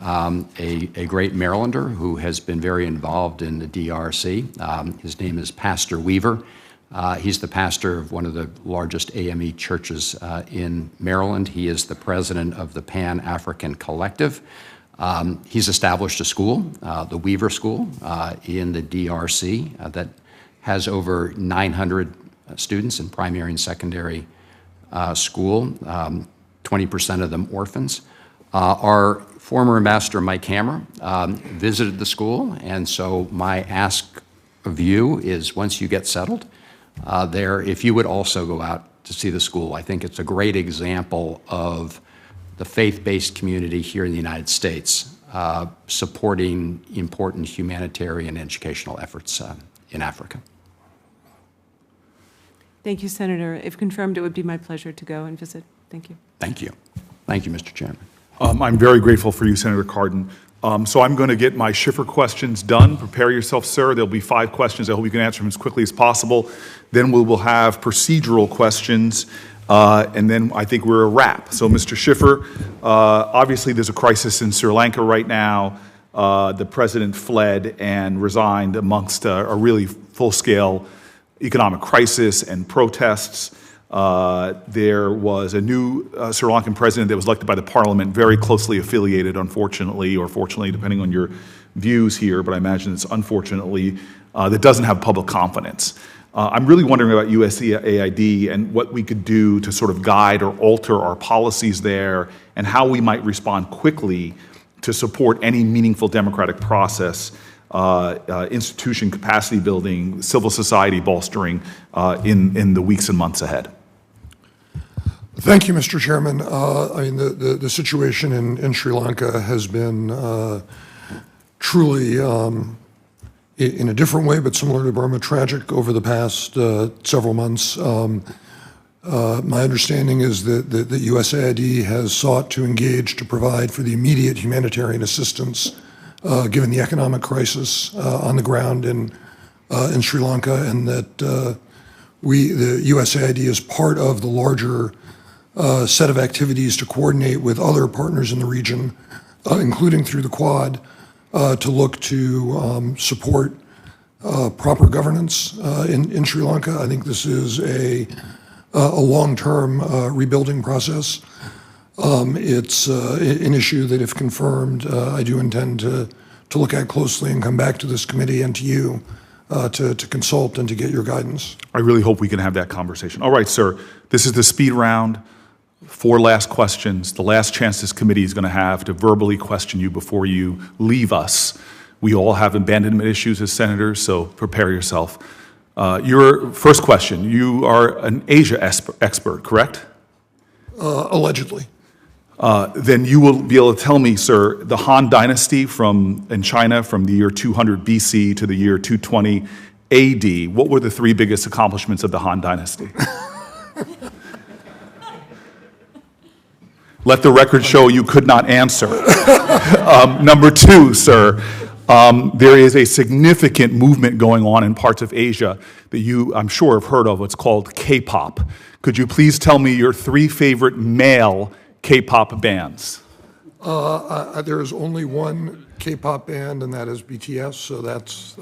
a great Marylander who has been very involved in the DRC. His name is Pastor Weaver. He's the pastor of one of the largest AME churches in Maryland. He is the president of the Pan-African Collective. He's established a school, the Weaver School, in the DRC that has over 900 students in primary and secondary school, 20% of them orphans. Our former ambassador, Mike Hammer, visited the school, and so my ask of you is once you get settled, there, if you would also go out to see the school. I think it's a great example of the faith-based community here in the United States supporting important humanitarian and educational efforts in Africa. Thank you, Senator. If confirmed, it would be my pleasure to go and visit. Thank you. Thank you. Thank you, Mr. Chairman. I'm very grateful for you, Senator Cardin. So I'm going to get my Schiffer questions done. Prepare yourself, sir. There'll be 5 questions. I hope you can answer them as quickly as possible. Then we will have procedural questions, and then I think we're a wrap. So, Mr. Schiffer, obviously there's a crisis in Sri Lanka right now. The president fled and resigned amongst a really full-scale economic crisis and protests. There was a new Sri Lankan president that was elected by the parliament, very closely affiliated, unfortunately, or fortunately, depending on your views here, but I imagine it's unfortunately, that doesn't have public confidence. I'm really wondering about USAID and what we could do to sort of guide or alter our policies there, and how we might respond quickly to support any meaningful democratic process, institution capacity building, civil society bolstering in the weeks and months ahead. Thank you, Mr. Chairman. I mean, the situation in Sri Lanka has been truly, in a different way, but similar to Burma, tragic over the past several months. My understanding is that USAID has sought to engage to provide for the immediate humanitarian assistance given the economic crisis on the ground in Sri Lanka, and that the USAID is part of the larger set of activities to coordinate with other partners in the region, including through the Quad, to look to support proper governance in Sri Lanka. I think this is a long-term rebuilding process. It's an issue that, if confirmed, I do intend to look at closely and come back to this committee and to you to consult and to get your guidance. I really hope we can have that conversation. All right, sir, this is the speed round. 4 last questions. The last chance this committee is going to have to verbally question you before you leave us. We all have abandonment issues as senators, so prepare yourself. Your first question, you are an Asia expert, correct? Allegedly. Then you will be able to tell me, sir, the Han Dynasty in China from the year 200 BC to the year 220 AD, what were the three biggest accomplishments of the Han Dynasty? Let the record show you could not answer. Number two, sir, there is a significant movement going on in parts of Asia that you, I'm sure, have heard of. It's called K-pop. Could you please tell me your three favorite male K-pop bands? There is only one K-pop band, and that is BTS, so that's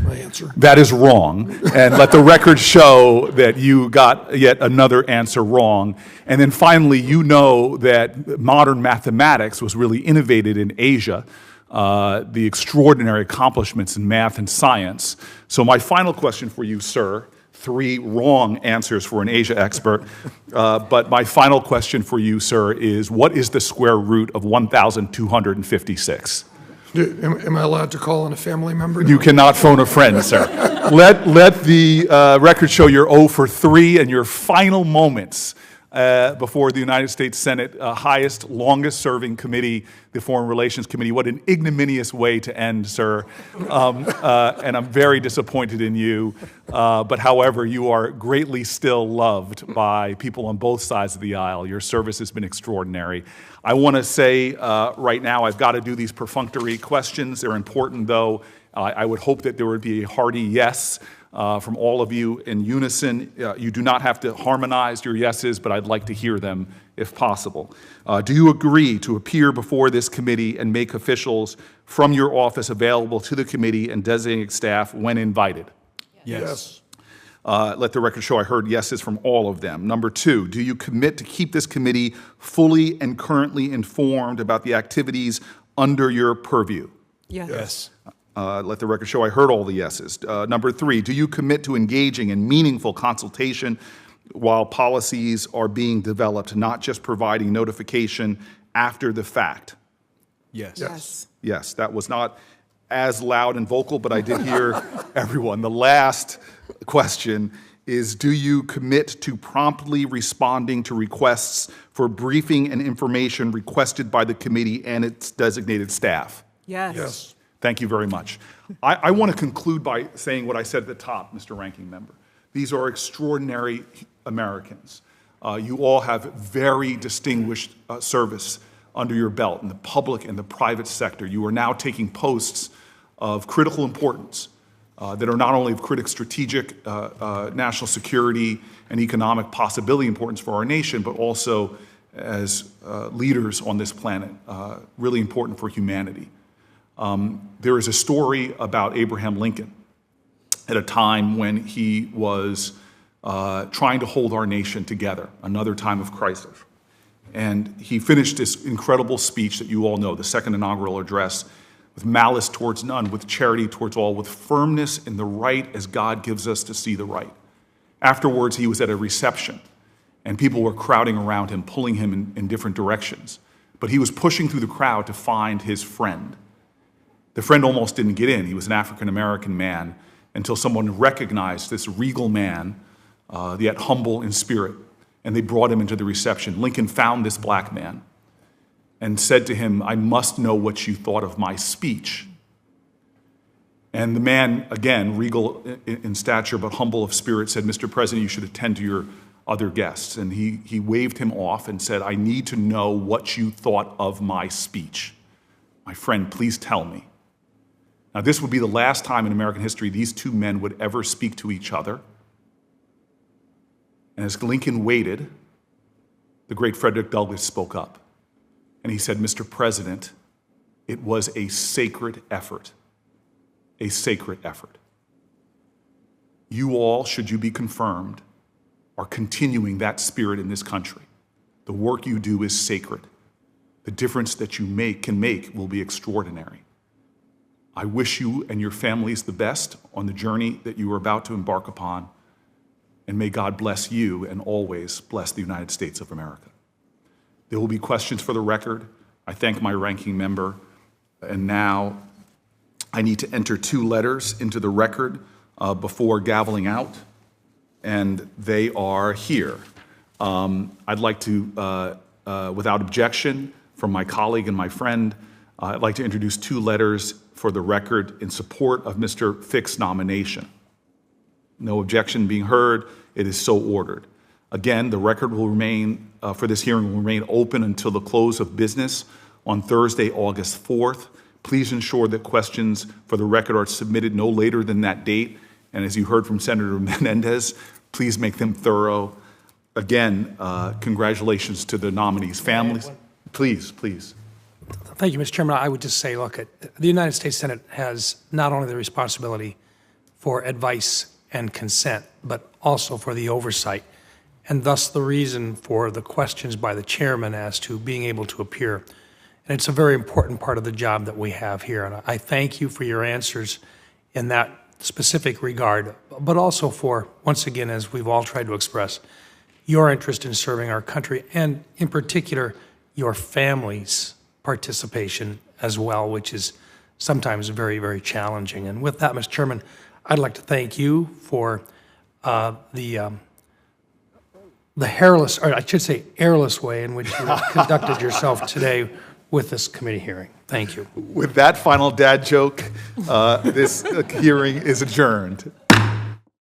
my answer. That is wrong, and let the record show that you got yet another answer wrong. And then finally, you know that modern mathematics was really innovated in Asia, the extraordinary accomplishments in math and science. So my final question for you, sir, three wrong answers for an Asia expert, but my final question for you, sir, is what is the square root of 1,256? Am I allowed to call on a family member? You cannot phone a friend, sir. Let the record show you're 0 for 3 and your final moments before the United States Senate highest, longest-serving committee, the Foreign Relations Committee. What an ignominious way to end, sir. And I'm very disappointed in you. But however, you are greatly still loved by people on both sides of the aisle. Your service has been extraordinary. I want to say right now, I've got to do these perfunctory questions. They're important, though. I would hope that there would be a hearty yes from all of you in unison. You do not have to harmonize your yeses, but I'd like to hear them if possible. Do you agree to appear before this committee and make officials from your office available to the committee and designated staff when invited? Yes. Let the record show I heard yeses from all of them. Number two, do you commit to keep this committee fully and currently informed about the activities under your purview? Yes. Let the record show I heard all the yeses. Number three, do you commit to engaging in meaningful consultation while policies are being developed, not just providing notification after the fact? Yes. Yes, that was not as loud and vocal, but I did hear everyone. The last question is, do you commit to promptly responding to requests for briefing and information requested by the committee and its designated staff? Yes. Thank you very much. I want to conclude by saying what I said at the top, Mr. Ranking Member. These are extraordinary Americans. You all have very distinguished service under your belt in the public and the private sector. You are now taking posts of critical importance that are not only of strategic national security and economic possibility importance for our nation, but also as leaders on this planet, really important for humanity. There is a story about Abraham Lincoln at a time when he was trying to hold our nation together, another time of crisis. And he finished this incredible speech that you all know, the second inaugural address, with malice towards none, with charity towards all, with firmness in the right as God gives us to see the right. Afterwards, he was at a reception, and people were crowding around him, pulling him in different directions. But he was pushing through the crowd to find his friend. The friend almost didn't get in. He was an African-American man until someone recognized this regal man, yet humble in spirit, and they brought him into the reception. Lincoln found this black man and said to him, "I must know what you thought of my speech." And the man, again, regal in stature but humble of spirit, said, "Mr. President, you should attend to your other guests." And he waved him off and said, "I need to know what you thought of my speech. My friend, please tell me." Now, this would be the last time in American history these two men would ever speak to each other. And as Lincoln waited, the great Frederick Douglass spoke up. And he said, "Mr. President, it was a sacred effort, a sacred effort. You all, should you be confirmed, are continuing that spirit in this country. The work you do is sacred. The difference that you can make will be extraordinary. I wish you and your families the best on the journey that you are about to embark upon, and may God bless you and always bless the United States of America." There will be questions for the record. I thank my ranking member. And now I need to enter 2 letters into the record before gaveling out, and they are here. I'd like to, without objection, from my colleague and my friend, I'd like to introduce 2 letters for the record in support of Mr. Fick's nomination. No objection being heard, it is so ordered. Again, the record will remain, for this hearing, will remain open until the close of business on Thursday, August 4th. Please ensure that questions for the record are submitted no later than that date. And as you heard from Senator Menendez, please make them thorough. Again, congratulations to the nominees' families. Please, please. Thank you, Mr. Chairman. I would just say, look, the United States Senate has not only the responsibility for advice and consent, but also for the oversight, and thus the reason for the questions by the chairman as to being able to appear. And it's a very important part of the job that we have here. And I thank you for your answers in that specific regard, but also for, once again, as we've all tried to express, your interest in serving our country, and in particular, your family's participation as well, which is sometimes very, very challenging. And with that, Mr. Chairman, I'd like to thank you for the hairless, or I should say airless way in which you conducted yourself today with this committee hearing. Thank you. With that final dad joke, this hearing is adjourned.